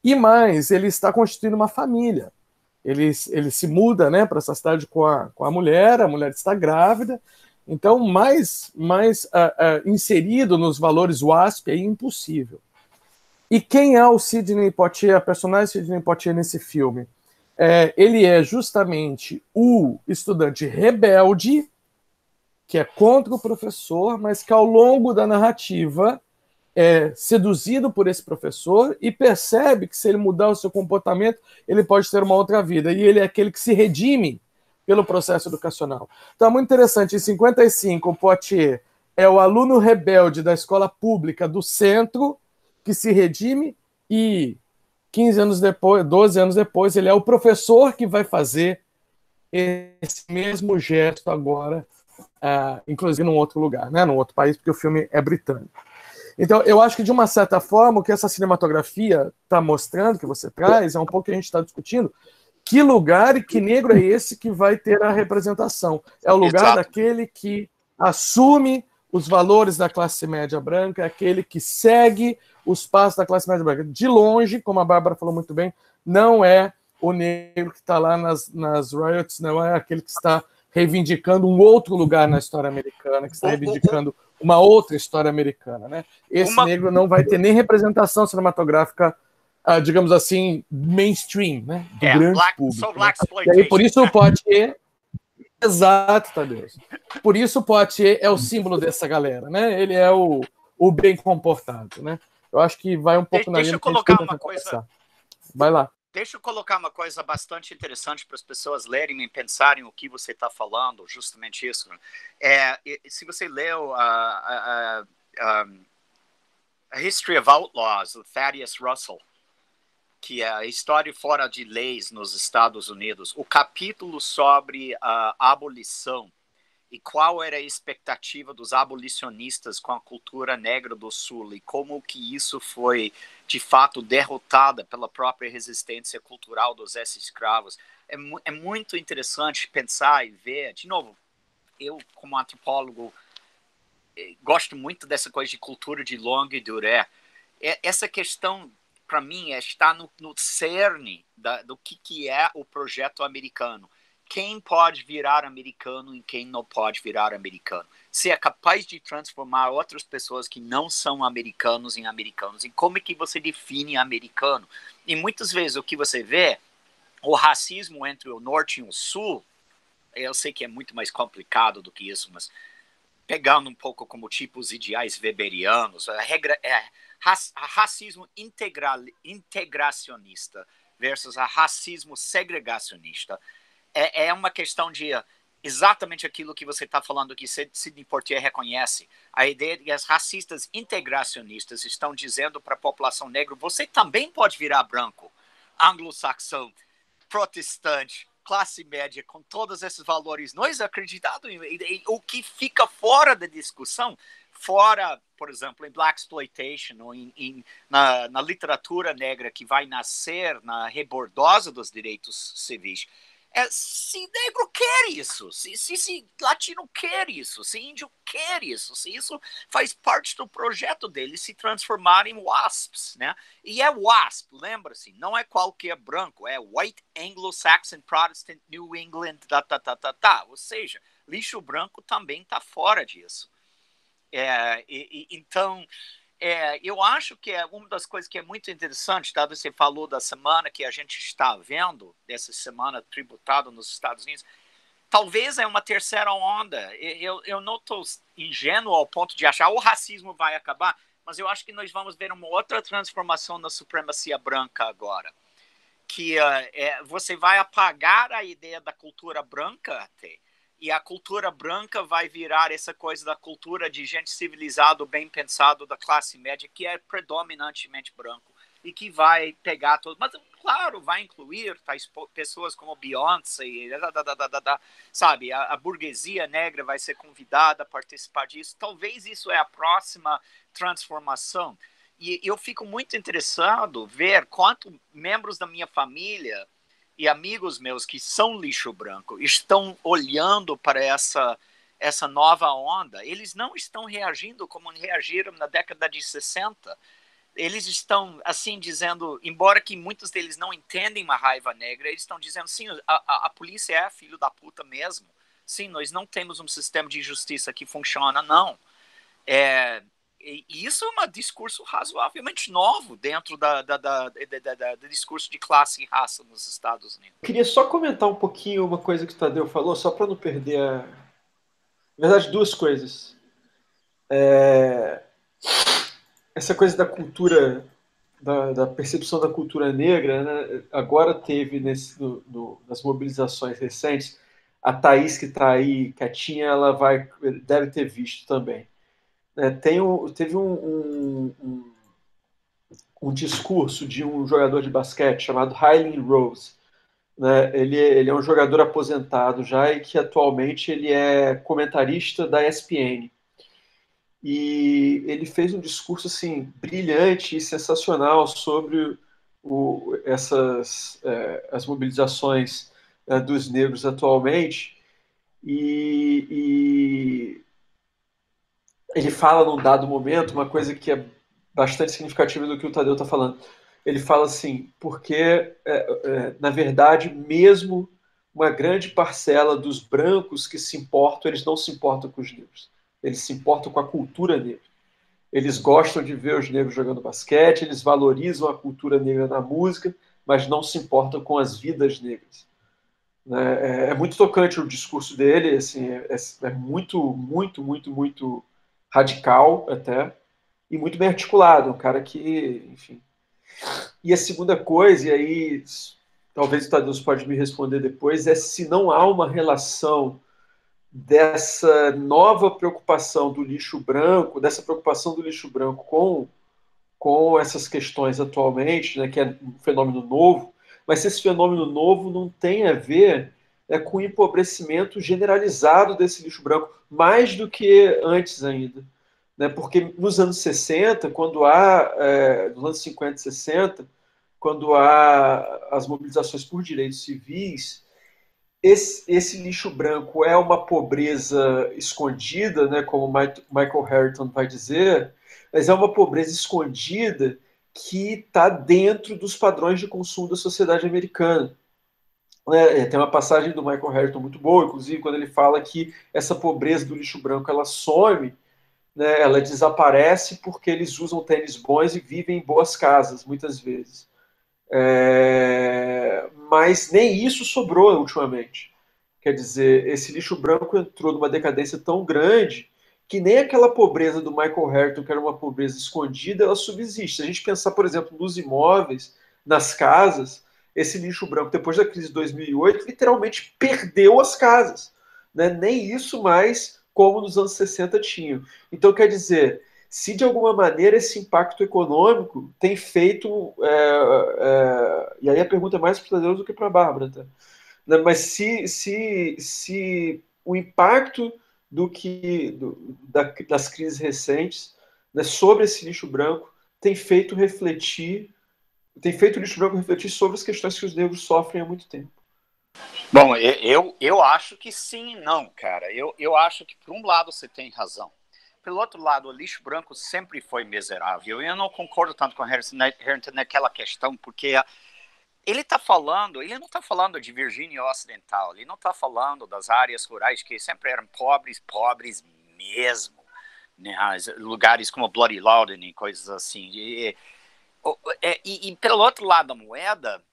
e mais, ele está constituindo uma família. Ele se muda, né, para essa cidade com a mulher está grávida, então mais inserido nos valores WASP é impossível. E quem é o Sidney Poitier, a personagem Sidney Poitier nesse filme? Ele é justamente o estudante rebelde, que é contra o professor, mas que ao longo da narrativa é seduzido por esse professor e percebe que se ele mudar o seu comportamento, ele pode ter uma outra vida. E ele é aquele que se redime pelo processo educacional. Então é muito interessante. Em 55, o Poitier é o aluno rebelde da escola pública do centro que se redime, e 15 anos depois, 12 anos depois, ele é o professor que vai fazer esse mesmo gesto agora, inclusive num outro lugar, né, num outro país, porque o filme é britânico. Então, eu acho que, de uma certa forma, o que essa cinematografia está mostrando, que você traz, é um pouco o que a gente está discutindo, que lugar e que negro é esse que vai ter a representação. É o lugar daquele que assume os valores da classe média branca, é aquele que segue os passos da classe média branca. De longe, como a Bárbara falou muito bem, não é o negro que está lá nas riots, não é aquele que está reivindicando um outro lugar na história americana, que está reivindicando uma outra história americana, né? Esse negro não vai ter nem representação cinematográfica, digamos assim, mainstream, né? Do grande público. Né? E aí, por isso o Poitier... Exato, Tadeu. Por isso o Poitier é o símbolo dessa galera, né? Ele é o bem comportado, né? Eu acho que vai um pouco na linha... Deixa eu colocar uma coisa... Vai lá. Deixa eu colocar uma coisa bastante interessante para as pessoas lerem e pensarem o que você está falando, justamente isso. Se você leu a History of Outlaws, do Thaddeus Russell, que é a história fora de leis nos Estados Unidos, o capítulo sobre a abolição e qual era a expectativa dos abolicionistas com a cultura negra do Sul e como que isso foi, de fato, derrotada pela própria resistência cultural dos ex-escravos. É muito interessante pensar e ver. De novo, eu, como antropólogo, gosto muito dessa coisa de cultura de longue durée. Essa questão, para mim, está no cerne do que é o projeto americano. Quem pode virar americano e quem não pode virar americano. Se é capaz de transformar outras pessoas que não são americanos em americanos. E como é que você define americano? E muitas vezes o que você vê, o racismo entre o norte e o sul, eu sei que é muito mais complicado do que isso, mas pegando um pouco como tipos ideais weberianos, a regra é racismo integracionista versus a racismo segregacionista. É uma questão de exatamente aquilo que você está falando que Sidney Poitier reconhece. A ideia de que as racistas integracionistas estão dizendo para a população negra, você também pode virar branco, anglo-saxão, protestante, classe média, com todos esses valores. Nós acreditamos em o que fica fora da discussão, fora, por exemplo, em Blaxploitation, ou na literatura negra que vai nascer na rebordosa dos direitos civis. Se negro quer isso, se latino quer isso, se índio quer isso, se isso faz parte do projeto dele se transformar em WASPs, né? E é WASP, lembra-se, não é qualquer branco, é White Anglo-Saxon Protestant New England, ou seja, lixo branco também está fora disso. Então, eu acho que é uma das coisas que é muito interessante, tá? Você falou da semana que a gente está vendo, dessa semana tributada nos Estados Unidos, talvez é uma terceira onda. Eu não estou ingênuo ao ponto de achar que o racismo vai acabar, mas eu acho que nós vamos ver uma outra transformação na supremacia branca agora, que você vai apagar a ideia da cultura branca até, e a cultura branca vai virar essa coisa da cultura de gente civilizado, bem pensado, da classe média, que é predominantemente branco, e que vai pegar todo... Mas, claro, vai incluir pessoas como Beyoncé, sabe? A burguesia negra vai ser convidada a participar disso. Talvez isso é a próxima transformação. E eu fico muito interessado ver quanto membros da minha família e amigos meus que são lixo branco estão olhando para essa nova onda. Eles não estão reagindo como reagiram na década de 60. Eles estão, assim, dizendo, embora que muitos deles não entendem uma raiva negra, eles estão dizendo, sim, a polícia é filho da puta mesmo. Sim, nós não temos um sistema de justiça que funciona, não. E isso é um discurso razoavelmente novo dentro do discurso de classe e raça nos Estados Unidos. Eu queria só comentar um pouquinho uma coisa que o Tadeu falou, só para não perder Na verdade, duas coisas. Essa coisa da cultura, da percepção da cultura negra, né? Agora teve nas mobilizações recentes, a Thaís, que está aí quietinha, ela deve ter visto também. Teve um discurso de um jogador de basquete chamado Hyland Rose. Né? Ele é um jogador aposentado já e que atualmente ele é comentarista da ESPN. E ele fez um discurso assim, brilhante e sensacional sobre as mobilizações dos negros atualmente. E ele fala num dado momento uma coisa que é bastante significativa do que o Tadeu está falando. Ele fala assim, porque, na verdade, mesmo uma grande parcela dos brancos que se importam, eles não se importam com os negros. Eles se importam com a cultura negra. Eles gostam de ver os negros jogando basquete, eles valorizam a cultura negra na música, mas não se importam com as vidas negras. É muito tocante o discurso dele, assim, é muito, muito, muito, muito radical até, e muito bem articulado, um cara que, enfim. E a segunda coisa, e aí talvez o Tadeu pode me responder depois, é se não há uma relação dessa nova preocupação do lixo branco, dessa preocupação do lixo branco com essas questões atualmente, né, que é um fenômeno novo, mas se esse fenômeno novo não tem a ver com o empobrecimento generalizado desse lixo branco, mais do que antes ainda. Né? Porque nos anos 60, nos anos 50 e 60, quando há as mobilizações por direitos civis, esse lixo branco é uma pobreza escondida, né, como Michael Harrington vai dizer, mas é uma pobreza escondida que está dentro dos padrões de consumo da sociedade americana. Tem uma passagem do Michael Harrington muito boa, inclusive, quando ele fala que essa pobreza do lixo branco ela some, né, ela desaparece porque eles usam tênis bons e vivem em boas casas, muitas vezes. Mas nem isso sobrou ultimamente. Quer dizer, esse lixo branco entrou numa decadência tão grande que nem aquela pobreza do Michael Harrington, que era uma pobreza escondida, ela subsiste. Se a gente pensar, por exemplo, nos imóveis, nas casas, esse lixo branco, depois da crise de 2008, literalmente perdeu as casas. Né? Nem isso mais como nos anos 60 tinham. Então, quer dizer, se de alguma maneira esse impacto econômico tem feito... e aí a pergunta é mais para o Tadeu do que para a Bárbara, tá? Mas se o impacto das crises recentes, né, sobre esse lixo branco tem feito o lixo branco refletir sobre as questões que os negros sofrem há muito tempo. Bom, eu acho que sim e não, cara. Eu acho que, por um lado, você tem razão. Pelo outro lado, o lixo branco sempre foi miserável. Eu não concordo tanto com o Harrington naquela questão, porque ele não está falando de Virgínia Ocidental, ele não está falando das áreas rurais que sempre eram pobres mesmo, né? Lugares como Bloody Loudon e coisas assim. E pelo outro lado da moeda,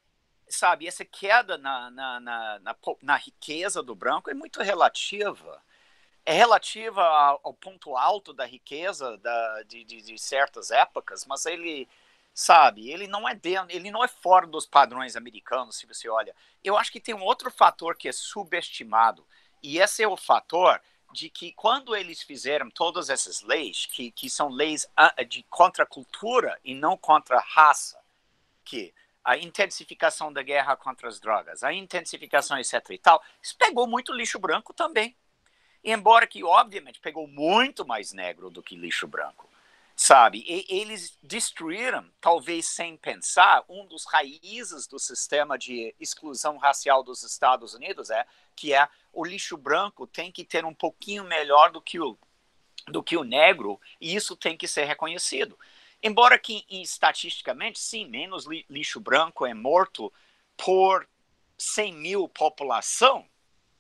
sabe, essa queda na riqueza do branco é muito relativa. É relativa ao ponto alto da riqueza de certas épocas, mas ele não é fora dos padrões americanos, se você olha. Eu acho que tem um outro fator que é subestimado, E esse é o fator de que quando eles fizeram todas essas leis, que são leis de contra a cultura e não contra a raça, que a intensificação da guerra contra as drogas, a intensificação etc e tal, isso pegou muito lixo branco também. E embora que, obviamente, pegou muito mais negro do que lixo branco, sabe? E eles destruíram, talvez sem pensar, um dos raízes do sistema de exclusão racial dos Estados Unidos, que é o lixo branco tem que ter um pouquinho melhor do que o negro, e isso tem que ser reconhecido. Embora que, estatisticamente, sim, menos lixo branco é morto por 100 mil população,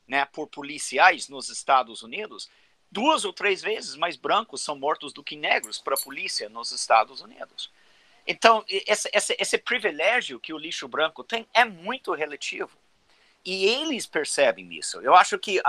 né, por policiais nos Estados Unidos, 2 ou 3 vezes mais brancos são mortos do que negros para a polícia nos Estados Unidos. Então, esse privilégio que o lixo branco tem é muito relativo. E eles percebem isso. Eu acho que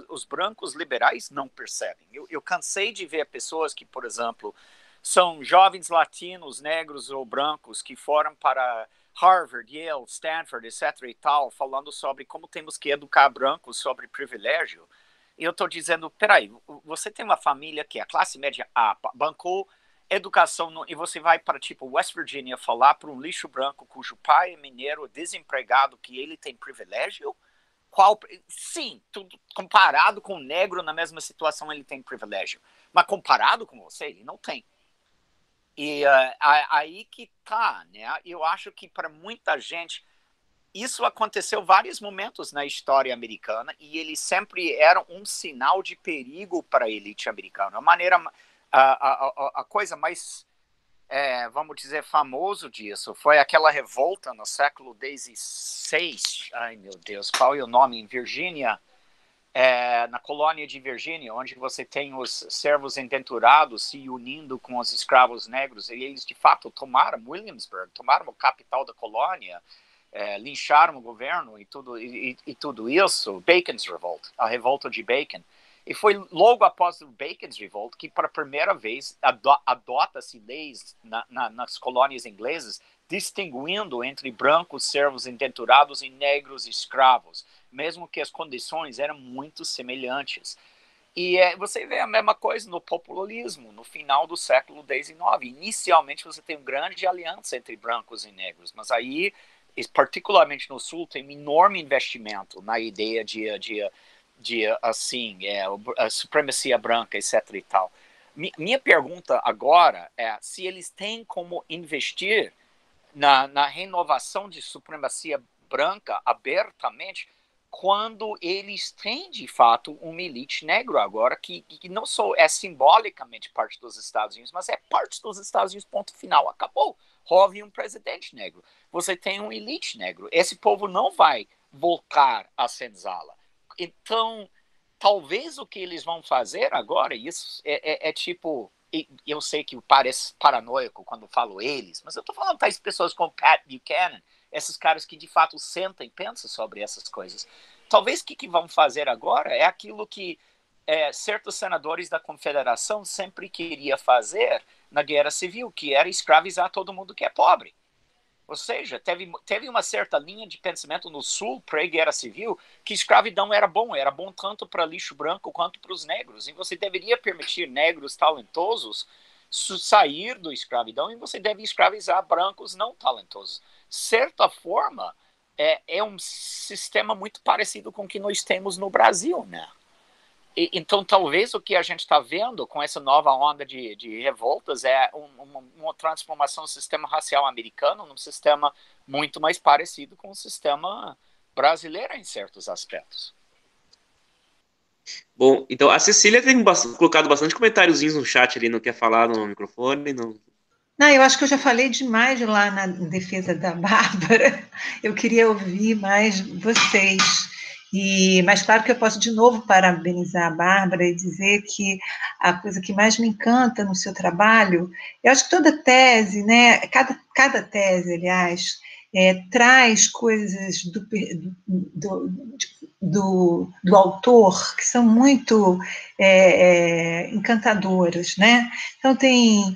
os brancos liberais não percebem. Eu cansei de ver pessoas que, por exemplo, são jovens latinos, negros ou brancos que foram para Harvard, Yale, Stanford, etc. e tal, falando sobre como temos que educar brancos sobre privilégio. E eu estou dizendo, peraí, você tem uma família que é a classe média A, bancou educação, e você vai para, tipo, West Virginia falar para um lixo branco cujo pai é mineiro, desempregado, que ele tem privilégio? Sim, tudo, comparado com o negro na mesma situação ele tem privilégio. Mas comparado com você, ele não tem. E aí que tá, né? Eu acho que para muita gente isso aconteceu em vários momentos na história americana e eles sempre eram um sinal de perigo para a elite americana. A coisa mais, vamos dizer, famoso disso foi aquela revolta no século XVI. Ai, meu Deus, qual é o nome? Em Virgínia, na colônia de Virgínia, onde você tem os servos endenturados se unindo com os escravos negros, e eles, de fato, tomaram Williamsburg, tomaram a capital da colônia, lincharam o governo e tudo isso. Bacon's Revolt, a revolta de Bacon. E foi logo após o Bacon's Revolt que, para a primeira vez, adota-se leis nas colônias inglesas distinguindo entre brancos, servos endenturados e negros escravos, mesmo que as condições eram muito semelhantes. E você vê a mesma coisa no populismo, no final do século XIX. Inicialmente, você tem uma grande aliança entre brancos e negros, mas aí, particularmente no Sul, tem um enorme investimento na ideia de a supremacia branca, etc. e tal. Minha pergunta agora é se eles têm como investir na renovação de supremacia branca abertamente, quando eles têm, de fato, uma elite negro agora, que não só é simbolicamente parte dos Estados Unidos, mas é parte dos Estados Unidos, ponto final, acabou. Houve um presidente negro. Você tem um elite negro. Esse povo não vai voltar à senzala. Então, talvez o que eles vão fazer agora, isso tipo... Eu sei que parece paranoico quando falo eles, mas eu estou falando tais pessoas como Pat Buchanan, esses caras que de fato sentam e pensam sobre essas coisas. Talvez o que vão fazer agora é aquilo que certos senadores da Confederação sempre queriam fazer na Guerra Civil, que era escravizar todo mundo que é pobre. Ou seja, teve uma certa linha de pensamento no Sul, pré-Guerra Civil, que escravidão era bom tanto para lixo branco quanto para os negros. E você deveria permitir negros talentosos sair da escravidão e você deve escravizar brancos não talentosos. Certa forma, é um sistema muito parecido com o que nós temos no Brasil, né? Então, talvez o que a gente está vendo com essa nova onda de revoltas é uma transformação do sistema racial americano num sistema muito mais parecido com o sistema brasileiro em certos aspectos. Bom, então a Cecília tem colocado bastante comentáriozinhos no chat ali, não quer falar no microfone? Não, eu acho que eu já falei demais lá na defesa da Bárbara. Eu queria ouvir mais vocês. Mas claro que eu posso de novo parabenizar a Bárbara e dizer que a coisa que mais me encanta no seu trabalho, eu acho que toda tese, né, cada tese, aliás, traz coisas do autor que são muito encantadoras, né? Então tem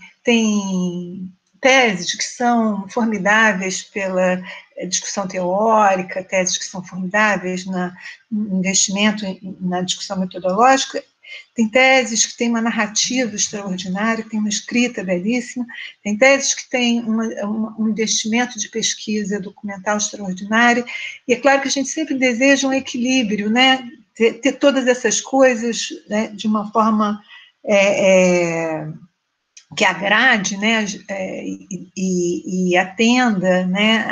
teses que são formidáveis pela discussão teórica, teses que são formidáveis no investimento na discussão metodológica, tem teses que têm uma narrativa extraordinária, tem uma escrita belíssima, tem teses que têm um investimento de pesquisa documental extraordinário, e é claro que a gente sempre deseja um equilíbrio, né? Ter todas essas coisas, né, de uma forma que agrade, né, e atenda, né,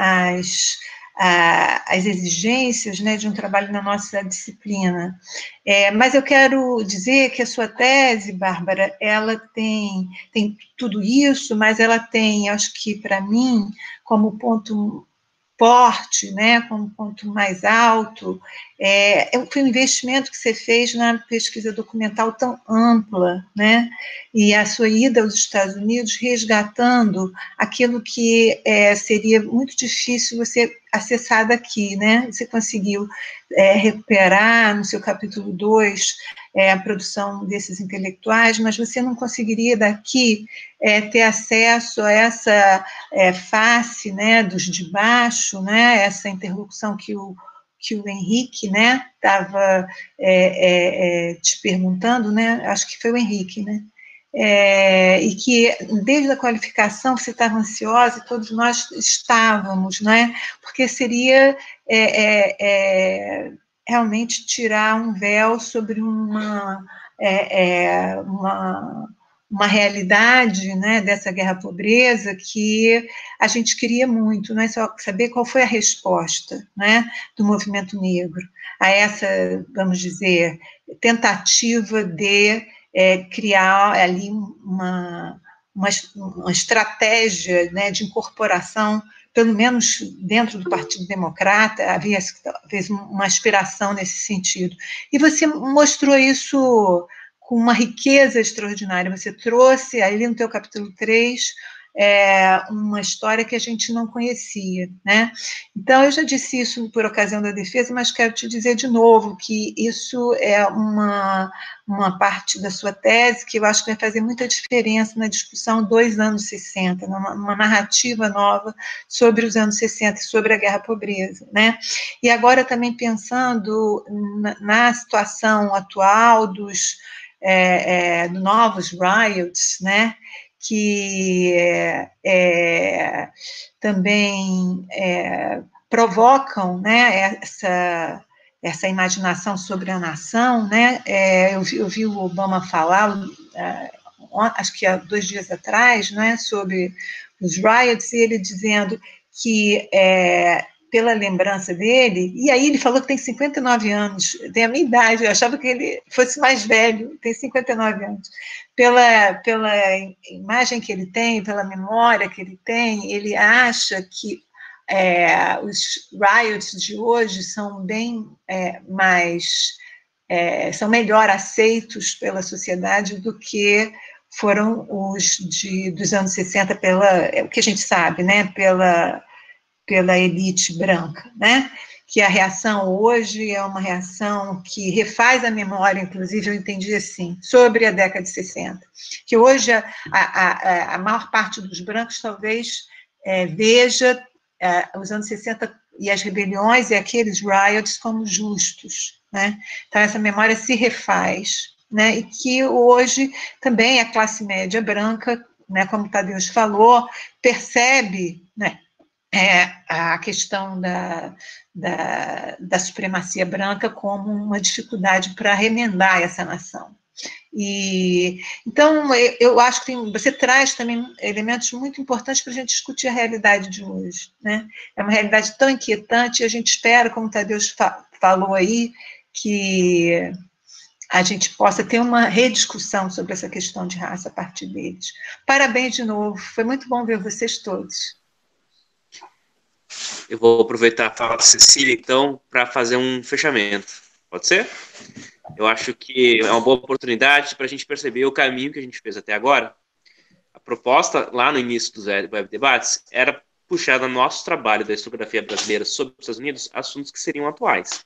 às exigências, né, de um trabalho na nossa disciplina. Mas eu quero dizer que a sua tese, Bárbara, ela tem tudo isso, mas ela tem, acho que para mim, como ponto forte, né, como ponto mais alto, foi um investimento que você fez na pesquisa documental tão ampla, né, e a sua ida aos Estados Unidos resgatando aquilo que seria muito difícil você acessar daqui, né, você conseguiu recuperar no seu capítulo 2 a produção desses intelectuais, mas você não conseguiria daqui ter acesso a essa face, né, dos de baixo, né, essa interlocução que o Henrique, né, estava te perguntando, né, acho que foi o Henrique, né, e que desde a qualificação você estava ansiosa, e todos nós estávamos, né, porque seria realmente tirar um véu sobre uma realidade, né, dessa guerra-pobreza que a gente queria muito, né, só saber qual foi a resposta, né, do movimento negro a essa, vamos dizer, tentativa de criar ali uma estratégia, né, de incorporação, pelo menos dentro do Partido Democrata, havia talvez uma aspiração nesse sentido. E você mostrou isso com uma riqueza extraordinária. Você trouxe, ali no teu capítulo 3, uma história que a gente não conhecia, né? Então, eu já disse isso por ocasião da defesa, mas quero te dizer de novo que isso é uma parte da sua tese que eu acho que vai fazer muita diferença na discussão dos anos 60, numa narrativa nova sobre os anos 60 e sobre a guerra-pobreza, né? E agora também pensando na situação atual dos novos riots, né, que também provocam, né, essa imaginação sobre a nação, né? Eu vi o Obama falar, acho que há 2 dias atrás, né, sobre os riots, e ele dizendo que pela lembrança dele, e aí ele falou que tem 59 anos, tem a minha idade, eu achava que ele fosse mais velho, tem 59 anos. Pela imagem que ele tem, pela memória que ele tem, ele acha que os riots de hoje são bem mais, são melhor aceitos pela sociedade do que foram os dos anos 60, o que a gente sabe, né, pela elite branca, né? Que a reação hoje é uma reação que refaz a memória, inclusive eu entendi assim, sobre a década de 60, que hoje a maior parte dos brancos talvez veja os anos 60 e as rebeliões e aqueles riots como justos, né? Então essa memória se refaz, né? E que hoje também a classe média branca, né, como o Tadeu falou, percebe, né, a questão da supremacia branca como uma dificuldade para remendar essa nação. E então eu acho que você traz também elementos muito importantes para a gente discutir a realidade de hoje, né? É uma realidade tão inquietante, e a gente espera, como o Tadeu falou aí, que a gente possa ter uma rediscussão sobre essa questão de raça a partir deles. Parabéns de novo, foi muito bom ver vocês todos. Eu vou aproveitar a fala da Cecília, então, para fazer um fechamento. Pode ser? Eu acho que é uma boa oportunidade para a gente perceber o caminho que a gente fez até agora. A proposta, lá no início dos Web Debates, era puxar no nosso trabalho da historiografia brasileira sobre os Estados Unidos assuntos que seriam atuais.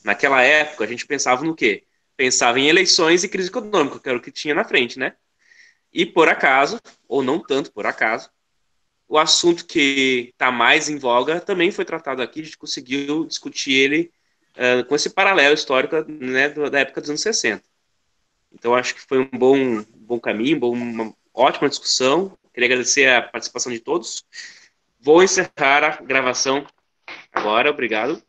Naquela época, a gente pensava no quê? Pensava em eleições e crise econômica, que era o que tinha na frente, né? E por acaso, ou não tanto por acaso, o assunto que está mais em voga também foi tratado aqui, a gente conseguiu discutir ele com esse paralelo histórico, né, da época dos anos 60. Então, acho que foi um bom caminho, uma ótima discussão. Queria agradecer a participação de todos. Vou encerrar a gravação agora, obrigado.